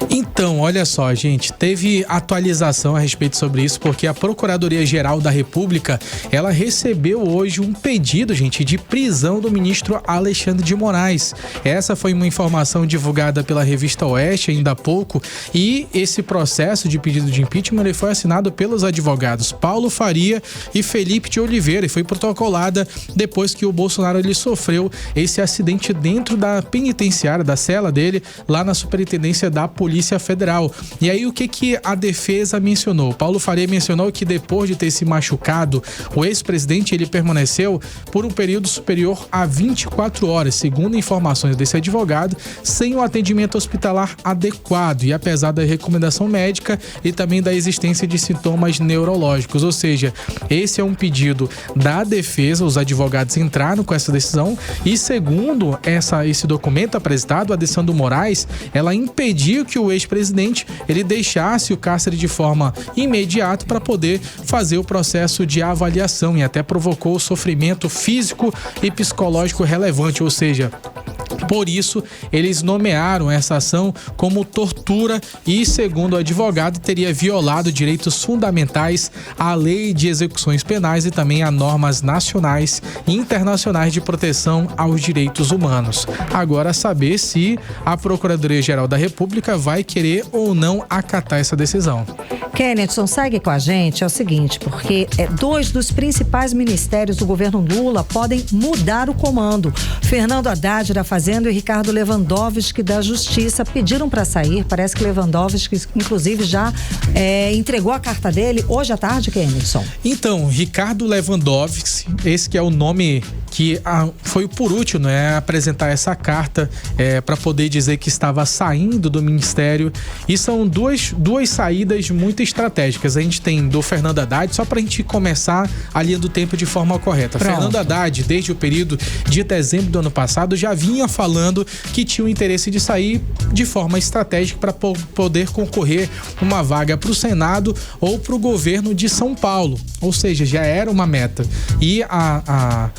Então, olha só, gente, teve atualização a respeito sobre isso, porque a Procuradoria-Geral da República, ela recebeu hoje um pedido, gente, de prisão do ministro Alexandre de Moraes. Essa foi uma informação divulgada pela revista Oeste ainda há pouco, e esse processo de pedido de impeachment ele foi assinado pelos advogados Paulo Faria e Felipe de Oliveira, e foi protocolada depois que o Bolsonaro ele sofreu esse acidente dentro da penitenciária, da cela dele, lá na Superintendência da Polícia Federal. E aí o que a defesa mencionou? Paulo Faria mencionou que depois de ter se machucado, o ex-presidente ele permaneceu por um período superior a 24 horas, segundo informações desse advogado, sem o atendimento hospitalar adequado e apesar da recomendação médica e também da existência de sintomas neurológicos. Ou seja, esse é um pedido da defesa, os advogados entraram com essa decisão e segundo esse documento apresentado, a decisão do Moraes, ela impediu que o ex-presidente ele deixasse o cárcere de forma imediata para poder fazer o processo de avaliação e até provocou sofrimento físico e psicológico relevante, ou seja, por isso, eles nomearam essa ação como tortura e, segundo o advogado, teria violado direitos fundamentais à lei de execuções penais e também a normas nacionais e internacionais de proteção aos direitos humanos. Agora, saber se a Procuradoria-Geral da República vai querer ou não acatar essa decisão. Kennedson, segue com a gente, é o seguinte, porque dois dos principais ministérios do governo Lula podem mudar o comando. Fernando Haddad da Fazenda e Ricardo Lewandowski da Justiça pediram para sair. Parece que Lewandowski, inclusive, já entregou a carta dele hoje à tarde, Kennedson. Então, Ricardo Lewandowski, esse que é o nome que foi por útil, né, apresentar essa carta para poder dizer que estava saindo do ministério. E são duas saídas muito estratégicas. A gente tem do Fernando Haddad, só para a gente começar a linha do tempo de forma correta. Pronto. Fernando Haddad, desde o período de dezembro do ano passado, já vinha falando que tinha o interesse de sair de forma estratégica para poder concorrer uma vaga para o Senado ou para o governo de São Paulo. Ou seja, já era uma meta. E a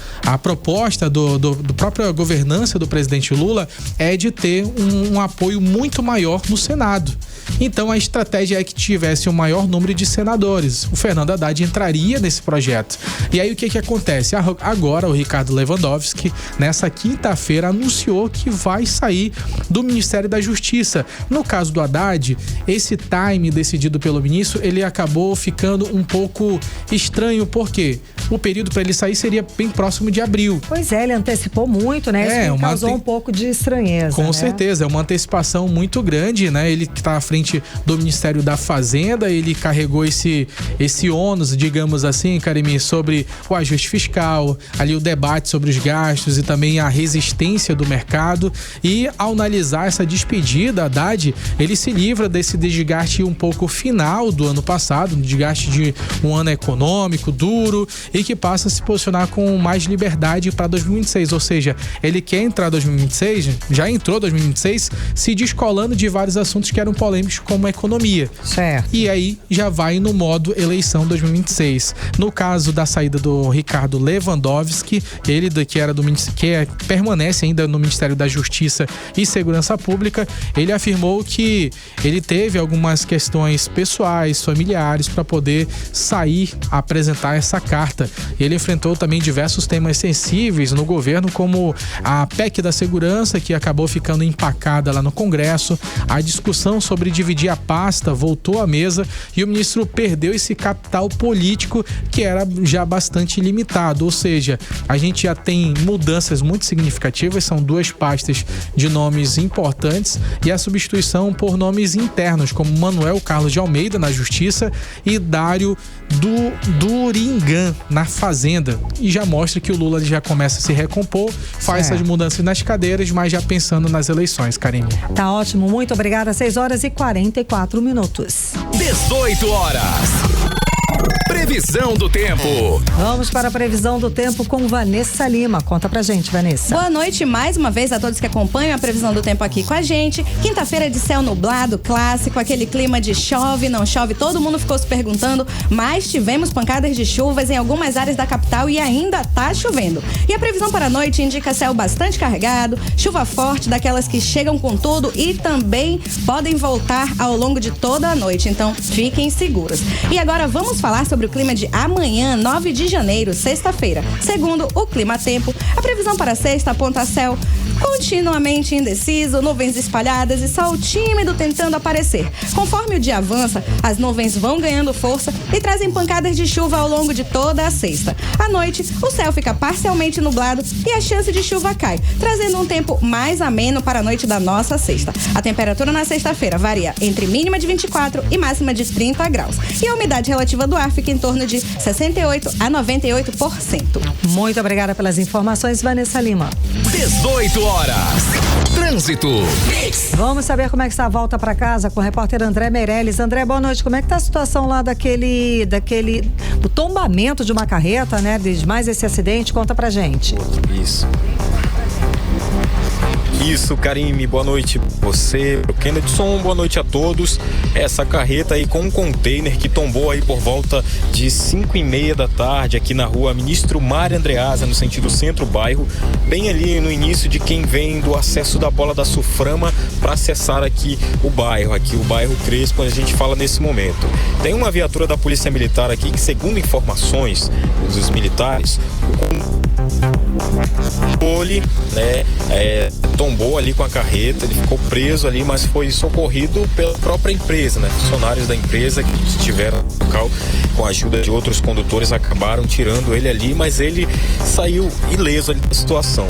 proposta do própria governança do presidente Lula é de ter um apoio muito maior no Senado. Então a estratégia é que tivesse o maior número de senadores. O Fernando Haddad entraria nesse projeto. E aí o que acontece? Agora o Ricardo Lewandowski, nessa quinta-feira, anunciou que vai sair do Ministério da Justiça. No caso do Haddad, esse time decidido pelo ministro, ele acabou ficando um pouco estranho, porque o período para ele sair seria bem próximo de abril. Pois é, ele antecipou muito, né? Isso causou um pouco de estranheza. Com certeza, é uma antecipação muito grande, né? Ele que está à frente do Ministério da Fazenda, ele carregou esse ônus, digamos assim, Karimi, sobre o ajuste fiscal, ali o debate sobre os gastos e também a resistência do mercado. E ao analisar essa despedida, Haddad, ele se livra desse desgaste um pouco final do ano passado, um desgaste de um ano econômico duro, e que passa a se posicionar com mais liberdade para 2026, ou seja, ele quer entrar em 2026, já entrou em 2026, se descolando de vários assuntos que eram polêmicos como a economia. Certo. E aí já vai no modo eleição 2026. No caso da saída do Ricardo Lewandowski, ele que permanece ainda no Ministério da Justiça e Segurança Pública, ele afirmou que ele teve algumas questões pessoais, familiares, para poder sair, apresentar essa carta. Ele enfrentou também diversos temas sensíveis no governo, como a PEC da segurança, que acabou ficando empacada lá no Congresso, a discussão sobre dividir a pasta voltou à mesa e o ministro perdeu esse capital político que era já bastante limitado, ou seja, a gente já tem mudanças muito significativas, são duas pastas de nomes importantes e a substituição por nomes internos, como Manuel Carlos de Almeida na Justiça e Dário Duringan na Fazenda, e já mostra que o Lula já começa a se recompor, faz essas mudanças nas cadeiras, mas já pensando nas eleições, Karine. Tá ótimo, muito obrigada. 6h44. 18 horas. Previsão do tempo. Vamos para a previsão do tempo com Vanessa Lima. Conta pra gente, Vanessa. Boa noite mais uma vez a todos que acompanham a previsão do tempo aqui com a gente. Quinta-feira de céu nublado, clássico, aquele clima de chove, não chove, todo mundo ficou se perguntando, mas tivemos pancadas de chuvas em algumas áreas da capital e ainda tá chovendo. E a previsão para a noite indica céu bastante carregado, chuva forte, daquelas que chegam com tudo e também podem voltar ao longo de toda a noite, então fiquem seguros. E agora vamos falar sobre o clima de amanhã, 9 de janeiro, sexta-feira. Segundo o Clima Tempo, a previsão para sexta aponta céu continuamente indeciso, nuvens espalhadas e sol tímido tentando aparecer. Conforme o dia avança, as nuvens vão ganhando força e trazem pancadas de chuva ao longo de toda a sexta. À noite, o céu fica parcialmente nublado e a chance de chuva cai, trazendo um tempo mais ameno para a noite da nossa sexta. A temperatura na sexta-feira varia entre mínima de 24 e máxima de 30 graus. E a umidade relativa do ar fica em torno de 68 a 98%. Muito obrigada pelas informações, Vanessa Lima. 18 horas. Trânsito. Vamos saber como é que está a volta para casa com o repórter André Meirelles. André, boa noite. Como é que está a situação lá do tombamento de uma carreta, né? De mais esse acidente? Conta pra gente. Isso, Karime, boa noite você, o Kennedson, boa noite a todos. Essa carreta aí com um container que tombou aí por volta de 5h30 da tarde aqui na rua Ministro Mário Andreasa, no sentido centro-bairro, bem ali no início de quem vem do acesso da Bola da Suframa para acessar aqui o bairro Crespo, onde a gente fala nesse momento. Tem uma viatura da Polícia Militar aqui que, segundo informações dos militares, o controle, né, tombou ali com a carreta, ele ficou preso ali, mas foi socorrido pela própria empresa, né? Funcionários da empresa que estiveram no local, com a ajuda de outros condutores, acabaram tirando ele ali, mas ele saiu ileso ali da situação.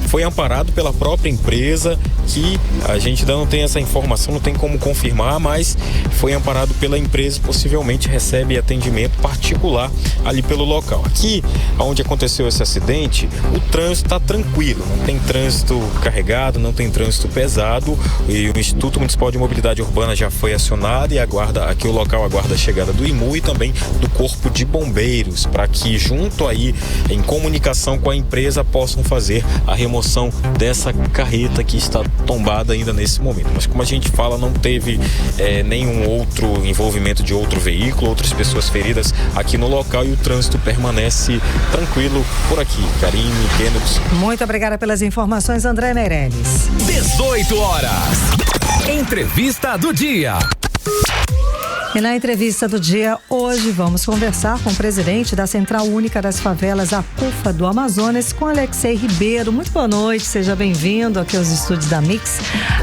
Foi amparado pela própria empresa, que a gente ainda não tem essa informação, não tem como confirmar, mas foi amparado pela empresa, possivelmente recebe atendimento particular ali pelo local. Aqui, onde aconteceu esse acidente, o trânsito está tranquilo, não tem trânsito carregado, não tem trânsito pesado, e o Instituto Municipal de Mobilidade Urbana já foi acionado e aqui o local aguarda a chegada do IMU e também do Corpo de Bombeiros, para que junto aí, em comunicação com a empresa, possam fazer a remoção dessa carreta que está tombada ainda nesse momento. Mas como a gente fala, não teve nenhum outro envolvimento de outro veículo, outras pessoas feridas aqui no local, e o trânsito permanece tranquilo por aqui. Karine, Kennedy. Muito obrigada pelas informações, André Meirelles. 18 horas. Entrevista do dia. E na entrevista do dia, hoje vamos conversar com o presidente da Central Única das Favelas, a CUFA do Amazonas, com Alexei Ribeiro. Muito boa noite, seja bem-vindo aqui aos estúdios da Mix,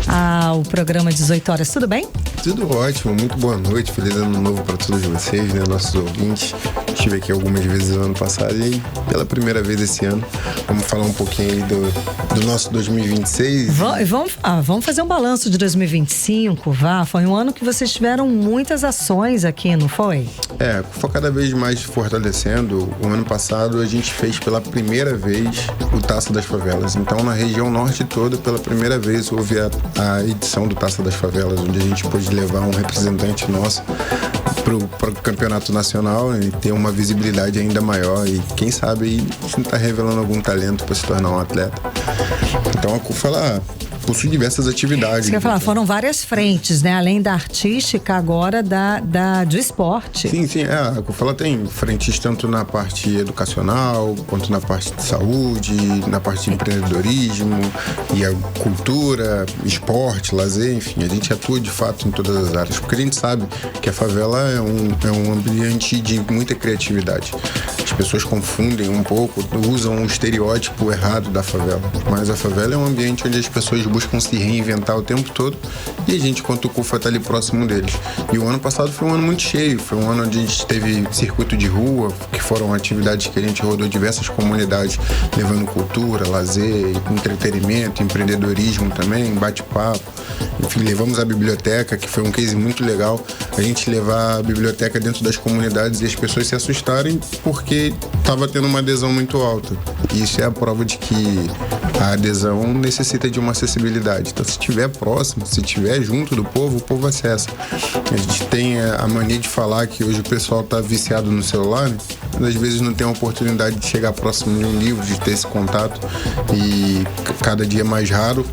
ao programa 18 horas. Tudo bem? Tudo ótimo, muito boa noite, feliz ano novo para todos vocês, né, nossos ouvintes. Estive aqui algumas vezes no ano passado e pela primeira vez esse ano. Vamos falar um pouquinho aí do nosso 2026. Vamos fazer um balanço de 2025, Foi um ano que vocês tiveram muitas ações aqui, não foi? Foi cada vez mais fortalecendo. O ano passado a gente fez pela primeira vez o Taça das Favelas. Então, na região norte toda, pela primeira vez houve a edição do Taça das Favelas, onde a gente pôde levar um representante nosso para o campeonato nacional e ter uma visibilidade ainda maior, e quem sabe aí a gente está revelando algum talento para se tornar um atleta. Então a CUFA, ela possui diversas atividades. Você quer falar, foram várias frentes, né? Além da artística, agora do esporte. Sim. A CUFA, ela tem frentes tanto na parte educacional, quanto na parte de saúde, na parte de empreendedorismo, e a cultura, esporte, lazer, enfim. A gente atua de fato em todas as áreas, porque a gente sabe que a favela é um ambiente de muita criatividade. As pessoas confundem um pouco, usam um estereótipo errado da favela, mas a favela é um ambiente onde as pessoas buscam se reinventar o tempo todo, e a gente, quanto CUFA, está ali próximo deles. E o ano passado foi um ano muito cheio, foi um ano onde a gente teve circuito de rua, que foram atividades que a gente rodou diversas comunidades, levando cultura, lazer, entretenimento, empreendedorismo também, bate-papo. Enfim, levamos a biblioteca, que foi um case muito legal, a gente levar a biblioteca dentro das comunidades e as pessoas se assustarem porque estava tendo uma adesão muito alta. E isso é a prova de que a adesão necessita de uma acessibilidade. Então, se estiver próximo, se estiver junto do povo, o povo acessa. A gente tem a mania de falar que hoje o pessoal está viciado no celular, né? Mas às vezes não tem a oportunidade de chegar próximo de um livro, de ter esse contato, e cada dia é mais raro.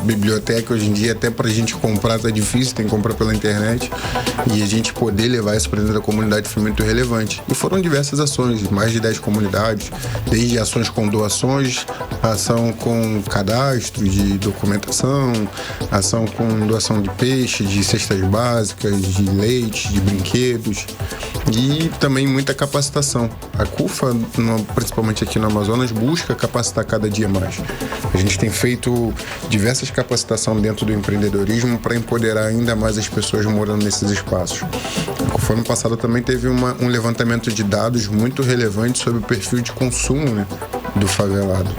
Biblioteca hoje em dia, até pra gente comprar tá difícil, tem que comprar pela internet, e a gente poder levar isso para dentro da comunidade foi muito relevante. E foram diversas ações, mais de 10 comunidades, desde ações com doações, ação com cadastro de documentação, ação com doação de peixe, de cestas básicas, de leite, de brinquedos, e também muita capacitação. A CUFA, principalmente aqui no Amazonas, busca capacitar cada dia mais. A gente tem feito diversas capacitações dentro do empreendedorismo para empoderar ainda mais as pessoas morando nesses espaços. A CUFA, ano passado, também teve um levantamento de dados muito relevante sobre o perfil de consumo, né, do favelado.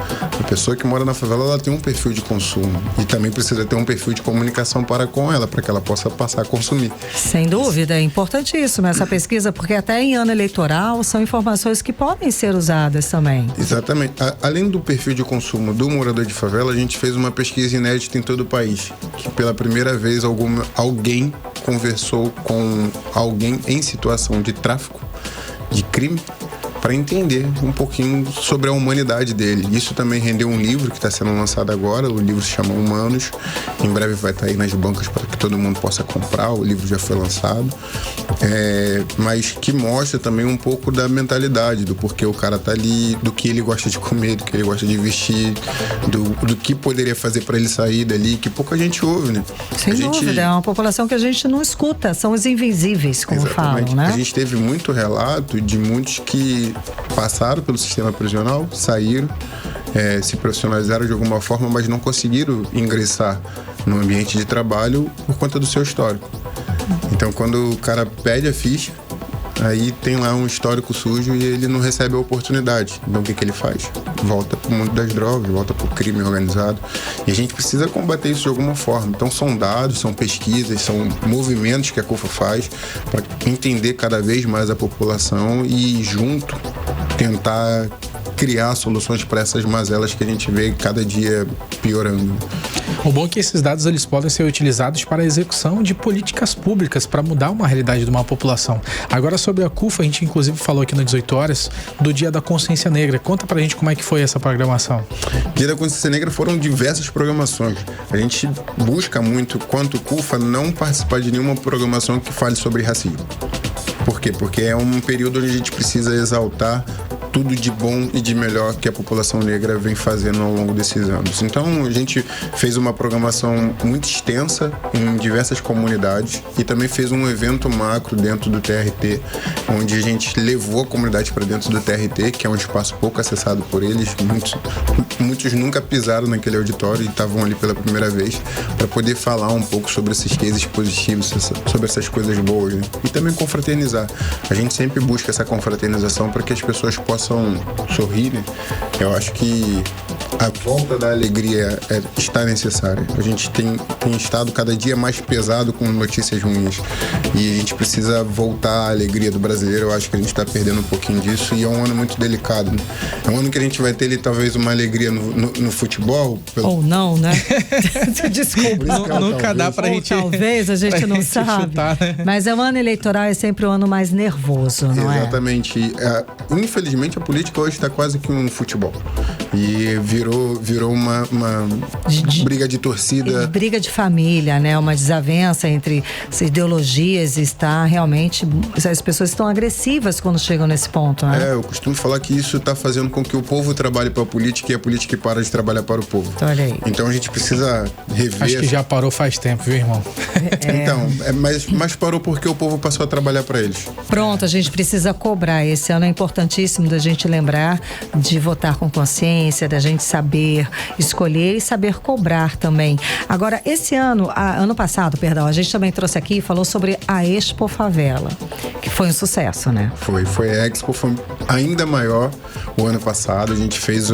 A pessoa que mora na favela, ela tem um perfil de consumo e também precisa ter um perfil de comunicação para com ela, para que ela possa passar a consumir. Sem dúvida, é importantíssimo essa pesquisa, porque até em ano eleitoral são informações que podem ser usadas também. Exatamente. Além do perfil de consumo do morador de favela, a gente fez uma pesquisa inédita em todo o país, que pela primeira vez alguém conversou com alguém em situação de tráfico, de crime, para entender um pouquinho sobre a humanidade dele. Isso também rendeu um livro que está sendo lançado agora. O livro se chama Humanos. Em breve vai estar aí nas bancas para que todo mundo possa comprar. O livro já foi lançado. Mas que mostra também um pouco da mentalidade, do porquê o cara tá ali, do que ele gosta de comer, do que ele gosta de vestir, do que poderia fazer para ele sair dali, que pouca gente ouve, né? Sem dúvida, é uma população que a gente não escuta, são os invisíveis, como falam, né? A gente teve muito relato de muitos que passaram pelo sistema prisional, saíram se profissionalizaram de alguma forma, mas não conseguiram ingressar no ambiente de trabalho por conta do seu histórico. Então, quando o cara pede a ficha, aí tem lá um histórico sujo e ele não recebe a oportunidade. Então, o que ele faz? Volta pro mundo das drogas, volta pro crime organizado. E a gente precisa combater isso de alguma forma. Então, são dados, são pesquisas, são movimentos que a CUFA faz para entender cada vez mais a população e, junto, tentar criar soluções para essas mazelas que a gente vê cada dia piorando. O bom é que esses dados eles podem ser utilizados para a execução de políticas públicas para mudar uma realidade de uma população. Agora, sobre a CUFA, a gente inclusive falou aqui no 18 horas do Dia da Consciência Negra. Conta pra gente como é que foi essa programação. Dia da Consciência Negra foram diversas programações. A gente busca muito, quanto CUFA, não participar de nenhuma programação que fale sobre racismo. Por quê? Porque é um período onde a gente precisa exaltar tudo de bom e de melhor que a população negra vem fazendo ao longo desses anos. Então, a gente fez uma programação muito extensa em diversas comunidades e também fez um evento macro dentro do TRT, onde a gente levou a comunidade para dentro do TRT, que é um espaço pouco acessado por eles. Muitos nunca pisaram naquele auditório e estavam ali pela primeira vez, para poder falar um pouco sobre esses cases positivos, sobre essas coisas boas, né? E também confraternizar. A gente sempre busca essa confraternização para que as pessoas possam sorrir, né? Eu acho que a volta da alegria está necessária. A gente tem estado cada dia mais pesado com notícias ruins e a gente precisa voltar à alegria do brasileiro. Eu acho que a gente está perdendo um pouquinho disso e é um ano muito delicado, né? É um ano que a gente vai ter ali talvez uma alegria no futebol. Ou não, né? Desculpa. Nunca dá pra gente... Talvez, a gente não sabe. Chutar, né? Mas o ano eleitoral é sempre o ano mais nervoso, não é? Exatamente. Infelizmente, a política hoje está quase que um futebol. E virou uma briga de torcida. Briga de família, né? Uma desavença entre as ideologias. Está realmente... As pessoas estão agressivas quando chegam nesse ponto, né? Eu costumo falar que isso está fazendo com que o povo trabalhe para a política e a política para de trabalhar para o povo. Olha aí. Então a gente precisa rever... Acho que já parou faz tempo, viu, irmão? Então, mas parou porque o povo passou a trabalhar para eles. Pronto, a gente precisa cobrar. Esse ano é importantíssimo da gente lembrar de votar com consciência, da gente saber escolher e saber cobrar também. Agora, ano passado, a gente também trouxe aqui e falou sobre a Expo Favela, que foi um sucesso, né? Foi a Expo, foi ainda maior o ano passado. A gente fez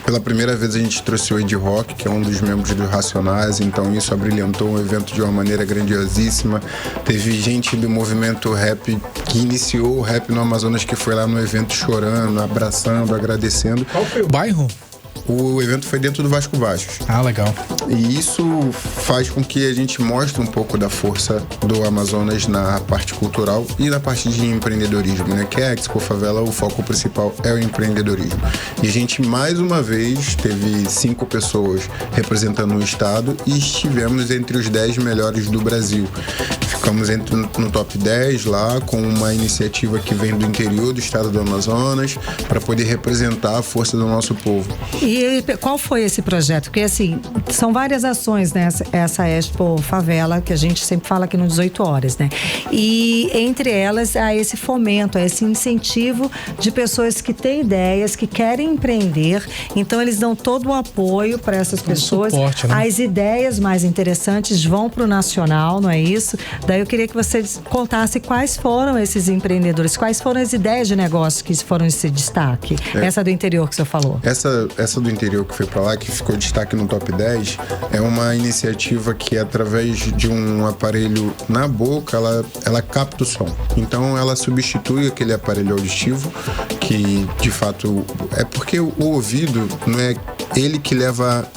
pela primeira vez a gente trouxe o Ed Rock, que é um dos membros dos Racionais, então isso abrilhantou o evento de uma maneira grandiosíssima. Teve gente do movimento rap que iniciou o rap no Amazonas, que foi lá no evento chorando, abraçando, agradecendo. Qual foi o bairro? O evento foi dentro do Vasco Baixos. Ah, legal. E isso faz com que a gente mostre um pouco da força do Amazonas na parte cultural e na parte de empreendedorismo, né? Que é a Expo Favela, o foco principal é o empreendedorismo. E a gente, mais uma vez, teve 5 pessoas representando o estado e estivemos entre os 10 melhores do Brasil. Ficamos no top 10 lá, com uma iniciativa que vem do interior do estado do Amazonas, para poder representar a força do nosso povo. E qual foi esse projeto? Porque, assim, são várias ações, né? Essa Expo Favela, que a gente sempre fala aqui no 18 horas, né? E entre elas, há esse fomento, há esse incentivo de pessoas que têm ideias, que querem empreender. Então, eles dão todo o apoio para essas pessoas. Suporte, né? As ideias mais interessantes vão para o nacional, não é isso? Daí eu queria que você contasse quais foram esses empreendedores, quais foram as ideias de negócio que foram esse destaque. Essa do interior que você falou. Essa do interior que foi para lá, que ficou destaque no top 10, é uma iniciativa que, através de um aparelho na boca, ela capta o som. Então, ela substitui aquele aparelho auditivo, que, de fato, é porque o ouvido não é ele que leva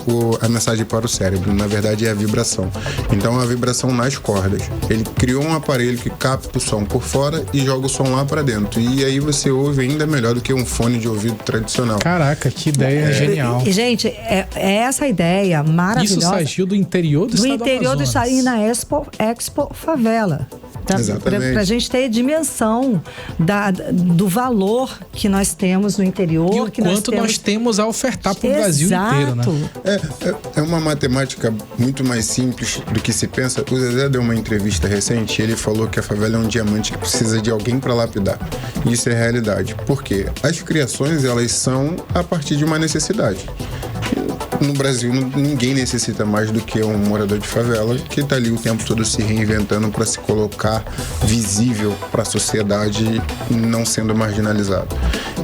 a mensagem para o cérebro, na verdade é a vibração. Então, a vibração nas cordas. Ele criou um aparelho que capta o som por fora e joga o som lá para dentro. E aí você ouve ainda melhor do que um fone de ouvido tradicional. Caraca, que ideia genial. E, gente, é essa ideia maravilhosa. Isso surgiu do interior do estado do Amazonas. E na Expo Favela. Para a gente ter dimensão do valor que nós temos no interior. E o quanto nós temos a ofertar para o Brasil inteiro, né? É uma matemática muito mais simples do que se pensa. O Zezé deu uma entrevista recente e ele falou que a favela é um diamante que precisa de alguém para lapidar. Isso é realidade. Por quê? As criações, elas são a partir de uma necessidade. No Brasil, ninguém necessita mais do que um morador de favela que está ali o tempo todo se reinventando para se colocar visível para a sociedade, não sendo marginalizado.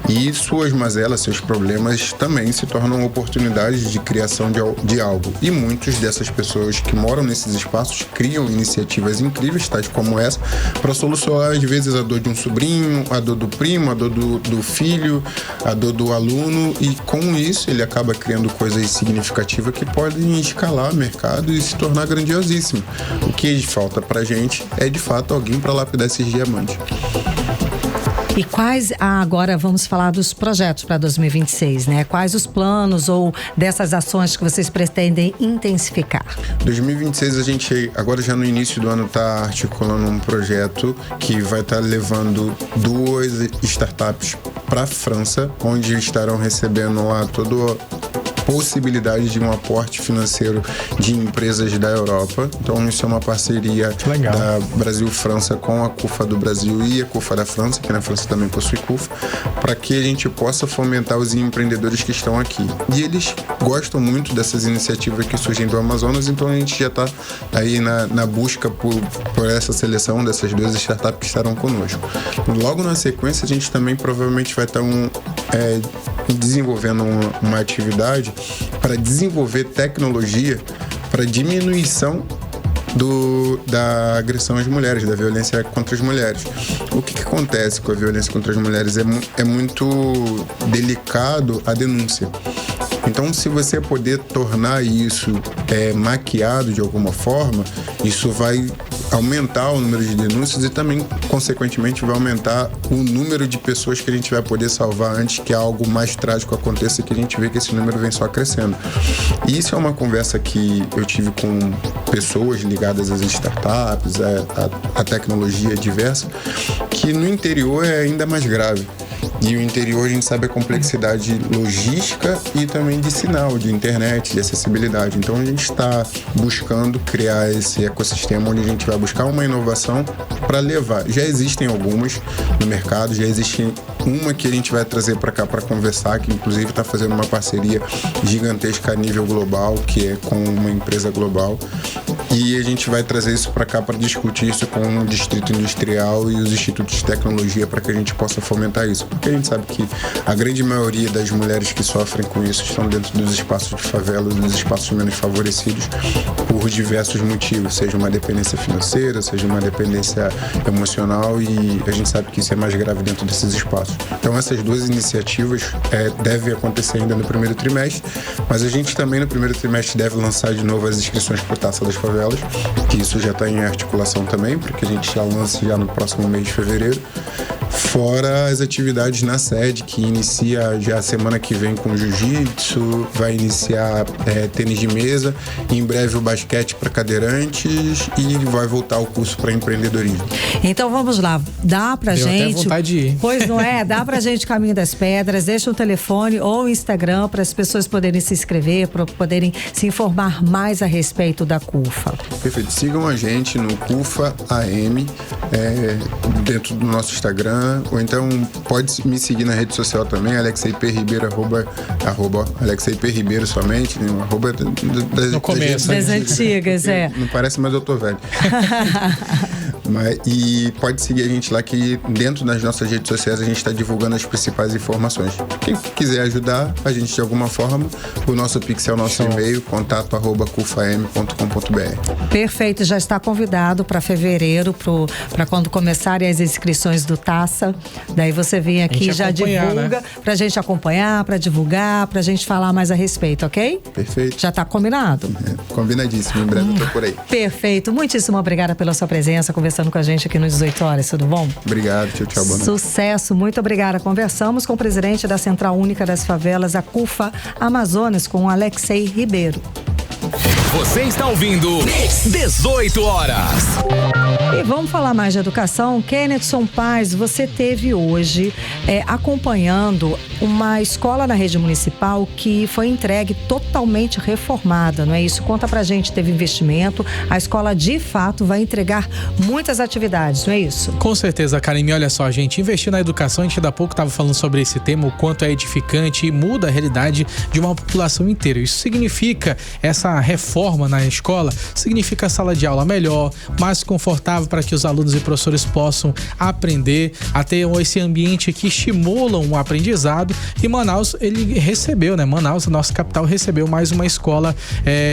E suas mazelas, seus problemas também se tornam oportunidades de criação de algo. E muitas dessas pessoas que moram nesses espaços criam iniciativas incríveis, tais como essa, para solucionar às vezes a dor de um sobrinho, a dor do primo, a dor do filho, a dor do aluno, e com isso ele acaba criando coisas significativas que podem escalar o mercado e se tornar grandiosíssimo. O que falta pra gente é de fato alguém para lapidar esses diamantes. E quais, agora vamos falar dos projetos para 2026, né? Quais os planos ou dessas ações que vocês pretendem intensificar? 2026 a gente, agora já no início do ano, está articulando um projeto que vai estar levando 2 startups para a França, onde estarão recebendo lá todo possibilidade de um aporte financeiro de empresas da Europa. Então isso é uma parceria da Brasil-França com a CUFA do Brasil e a CUFA da França, que na França também possui CUFA, para que a gente possa fomentar os empreendedores que estão aqui. E eles gostam muito dessas iniciativas que surgem do Amazonas, então a gente já está aí na busca por essa seleção dessas 2 startups que estarão conosco. Logo na sequência, a gente também provavelmente vai estar desenvolvendo uma atividade para desenvolver tecnologia para diminuição da agressão às mulheres, da violência contra as mulheres. O que acontece com a violência contra as mulheres? É muito delicado a denúncia. Então, se você puder tornar isso maquiado de alguma forma, isso vai aumentar o número de denúncias e também, consequentemente, vai aumentar o número de pessoas que a gente vai poder salvar antes que algo mais trágico aconteça, que a gente vê que esse número vem só crescendo. E isso é uma conversa que eu tive com pessoas ligadas às startups, à tecnologia diversa, que no interior é ainda mais grave. E o interior, a gente sabe a complexidade logística e também de sinal, de internet, de acessibilidade. Então a gente está buscando criar esse ecossistema onde a gente vai buscar uma inovação para levar. Já existem algumas no mercado, já existe uma que a gente vai trazer para cá para conversar, que inclusive está fazendo uma parceria gigantesca a nível global, que é com uma empresa global. E a gente vai trazer isso para cá para discutir isso com o Distrito Industrial e os institutos de tecnologia para que a gente possa fomentar isso. Porque a gente sabe que a grande maioria das mulheres que sofrem com isso estão dentro dos espaços de favela, dos espaços menos favorecidos, por diversos motivos, seja uma dependência financeira, seja uma dependência emocional, e a gente sabe que isso é mais grave dentro desses espaços. Então essas 2 iniciativas devem acontecer ainda no primeiro trimestre, mas a gente também no primeiro trimestre deve lançar de novo as inscrições para o Taça das Favelas, que isso já está em articulação também, porque a gente já lança já no próximo mês de fevereiro. Fora as atividades na sede, que inicia já a semana que vem com jiu-jitsu, vai iniciar tênis de mesa, e em breve o basquete para cadeirantes, e vai voltar o curso para empreendedorismo. Então vamos lá, dá pra Deu gente... até vontade de ir. Pois não é? Dá pra gente Caminho das Pedras, deixa o telefone ou o Instagram para as pessoas poderem se inscrever, para poderem se informar mais a respeito da CUFA. Perfeito, sigam a gente no CUFA AM, dentro do nosso Instagram, ou então pode me seguir na rede social também, Alexei P. Ribeiro, arroba Alexei P. Ribeiro somente, né? Arroba no começo. Das antigas, Não parece, mas eu tô velho. E pode seguir a gente lá, que dentro das nossas redes sociais a gente está divulgando as principais informações. Quem quiser ajudar a gente de alguma forma, o nosso Pix é o nosso e-mail, contato@cufam.com.br. Perfeito, já está convidado para fevereiro, para quando começarem as inscrições do Taça. Daí você vem aqui e já divulga, né? Pra gente acompanhar, pra divulgar, pra gente falar mais a respeito, ok? Perfeito. Já tá combinado? Combinadíssimo, em breve eu tô por aí. Perfeito, muitíssimo obrigada pela sua presença, conversando com a gente aqui no 18 Horas, tudo bom? Obrigado, tchau, boa noite. Sucesso, muito obrigada. Conversamos com o presidente da Central Única das Favelas, a CUFA Amazonas, com o Alexei Ribeiro. Você está ouvindo 18 Horas. E vamos falar mais de educação. Kennedson Paz, você teve hoje acompanhando uma escola na rede municipal que foi entregue totalmente reformada, não é isso? Conta pra gente, teve investimento, a escola de fato vai entregar muitas atividades, não é isso? Com certeza, Karime, olha só, gente, investir na educação, a gente há pouco estava falando sobre esse tema, o quanto é edificante e muda a realidade de uma população inteira. Isso significa, essa reforma na escola, significa sala de aula melhor, mais confortável para que os alunos e professores possam aprender, a ter esse ambiente que estimula o aprendizado. E Manaus, ele recebeu, né? Manaus, a nossa capital, recebeu mais uma escola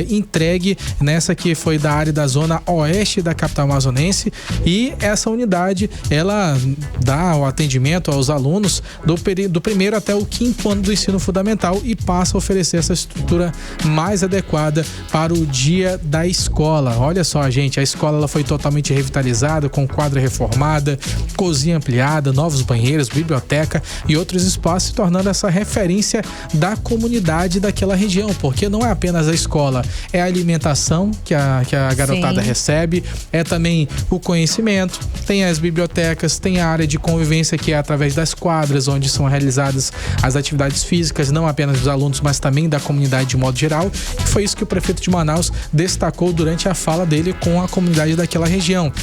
entregue nessa que foi da área da zona oeste da capital amazonense, e essa unidade, ela dá o atendimento aos alunos do primeiro até o 5º ano do ensino fundamental e passa a oferecer essa estrutura mais adequada para o dia da escola. Olha só, gente, a escola ela foi totalmente revitalizada, com quadra reformada, cozinha ampliada, novos banheiros, biblioteca e outros espaços, se tornando essa referência da comunidade daquela região, porque não é apenas a escola, é a alimentação que a garotada recebe, é também o conhecimento, tem as bibliotecas, tem a área de convivência que é através das quadras, onde são realizadas as atividades físicas, não apenas dos alunos, mas também da comunidade de modo geral, e foi isso que o prefeito de Manaus destacou durante a fala dele com a comunidade daquela região.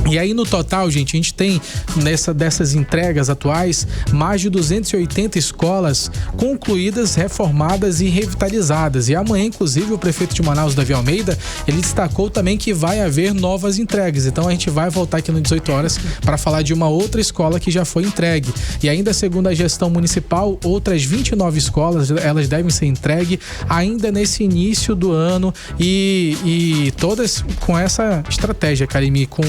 E aí, no total, gente, a gente tem dessas entregas atuais mais de 280 escolas concluídas, reformadas e revitalizadas. E amanhã, inclusive, o prefeito de Manaus, Davi Almeida, ele destacou também que vai haver novas entregas. Então a gente vai voltar aqui no 18 horas para falar de uma outra escola que já foi entregue. E ainda segundo a gestão municipal, outras 29 escolas, elas devem ser entregues ainda nesse início do ano, e todas com essa estratégia, Karime, com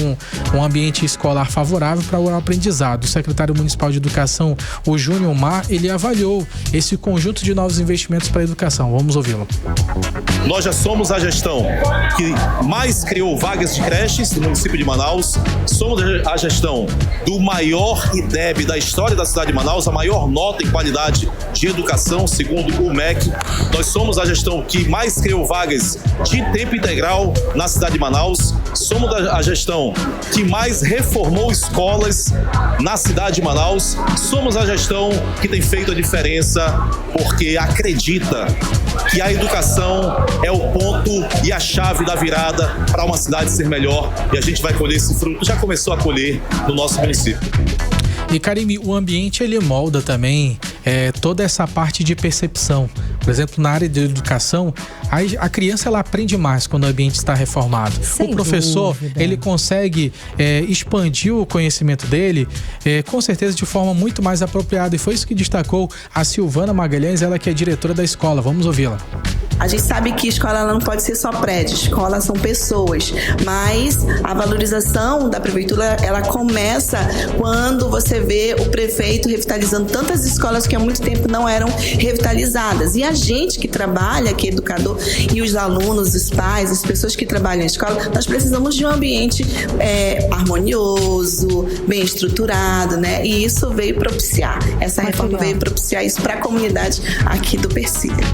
um ambiente escolar favorável para o aprendizado. O secretário municipal de educação, o Júnior Mar, ele avaliou esse conjunto de novos investimentos para a educação. Vamos ouvi-lo. Nós já somos a gestão que mais criou vagas de creches no município de Manaus, somos a gestão do maior IDEB da história da cidade de Manaus, a maior nota em qualidade de educação, segundo o MEC. Nós somos a gestão que mais criou vagas de tempo integral na cidade de Manaus, somos a gestão que mais reformou escolas na cidade de Manaus, somos a gestão que tem feito a diferença porque acredita que a educação é o ponto e a chave da virada para uma cidade ser melhor, e a gente vai colher esse fruto, já começou a colher no nosso município. E Karime, o ambiente ele molda também toda essa parte de percepção. Por exemplo, na área de educação, a criança ela aprende mais quando o ambiente está reformado. Sem o professor, dúvida. ele consegue expandir o conhecimento dele, com certeza de forma muito mais apropriada. E foi isso que destacou a Silvana Magalhães, ela que é diretora da escola. Vamos ouvi-la. A gente sabe que escola ela não pode ser só prédio, escola são pessoas, mas a valorização da prefeitura ela começa quando você vê o prefeito revitalizando tantas escolas que há muito tempo não eram revitalizadas. E a gente que trabalha, que é educador, e os alunos, os pais, as pessoas que trabalham na escola, nós precisamos de um ambiente harmonioso, bem estruturado, né? E isso veio propiciar, essa reforma veio propiciar isso para a comunidade aqui do Persília.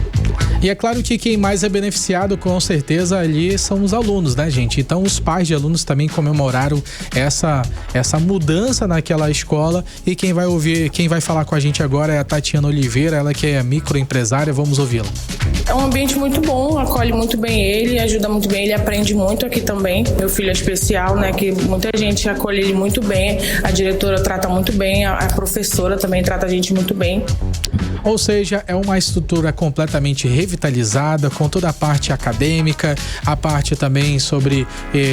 E é claro que quem mais é beneficiado, com certeza, ali são os alunos, né, gente? Então, os pais de alunos também comemoraram essa mudança naquela escola. E quem vai falar com a gente agora é a Tatiana Oliveira, ela que é microempresária. Vamos ouvi-la. É um ambiente muito bom, acolhe muito bem ele, ajuda muito bem, ele aprende muito aqui também. Meu filho é especial, né, que muita gente acolhe ele muito bem, a diretora trata muito bem, a professora também trata a gente muito bem. Ou seja, é uma estrutura completamente revitalizada, com toda a parte acadêmica, a parte também sobre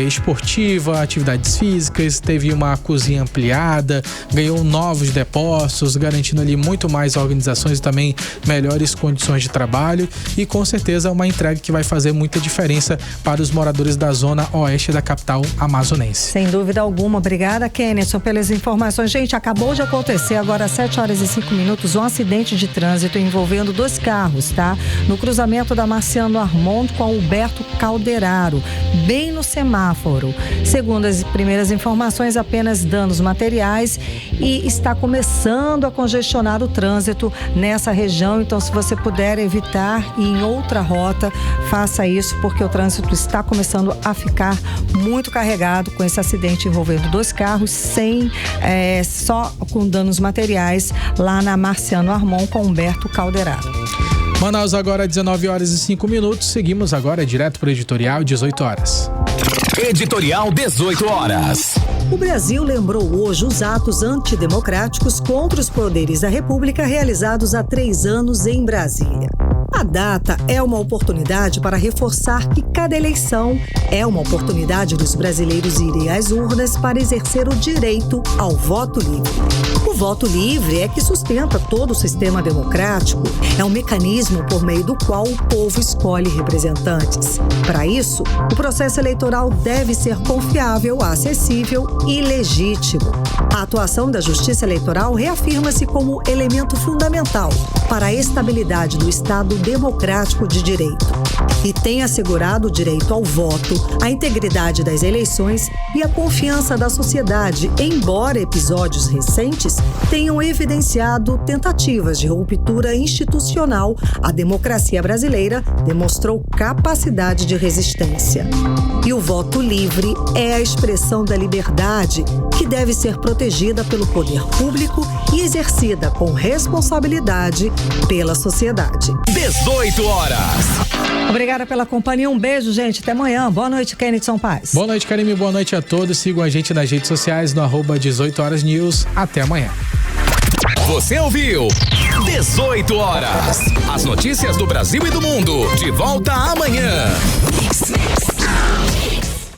esportiva, atividades físicas, teve uma cozinha ampliada, ganhou novos depósitos, garantindo ali muito mais organizações e também melhores condições de trabalho, e com certeza uma entrega que vai fazer muita diferença para os moradores da zona oeste da capital amazonense. Sem dúvida alguma. Obrigada, Kennedson, pelas informações. Gente, acabou de acontecer agora às 7h05, um acidente de trânsito envolvendo 2 carros, tá? No cruzamento da Marciano Armond com a Alberto Calderaro, bem no semáforo. Segundo as primeiras informações, apenas danos materiais e está começando a congestionar o trânsito nessa região. Então, se você puder evitar ir em outra rota, faça isso, porque o trânsito está começando a ficar muito carregado com esse acidente envolvendo 2 carros, só com danos materiais lá na Marciano Armond com Humberto Calderaro. Manaus agora 19h05. Seguimos agora direto para o editorial 18h. Editorial 18h. O Brasil lembrou hoje os atos antidemocráticos contra os poderes da República realizados há 3 anos em Brasília. A data é uma oportunidade para reforçar que cada eleição é uma oportunidade dos brasileiros irem às urnas para exercer o direito ao voto livre. O voto livre é que sustenta todo o sistema democrático. É um mecanismo por meio do qual o povo escolhe representantes. Para isso, o processo eleitoral deve ser confiável, acessível e legítimo. A atuação da Justiça Eleitoral reafirma-se como elemento fundamental para a estabilidade do Estado democrático de direito e tem assegurado o direito ao voto, a integridade das eleições e a confiança da sociedade, embora episódios recentes tenham evidenciado tentativas de ruptura institucional, a democracia brasileira demonstrou capacidade de resistência. E o voto livre é a expressão da liberdade que deve ser protegida pelo poder público e exercida com responsabilidade pela sociedade. 18h. Obrigada pela companhia, um beijo, gente, até amanhã. Boa noite, Kennedy Paz. Boa noite, Karime, boa noite a todos. Sigam a gente nas redes sociais no @18horas News. Até amanhã. Você ouviu 18h. As notícias do Brasil e do mundo. De volta amanhã.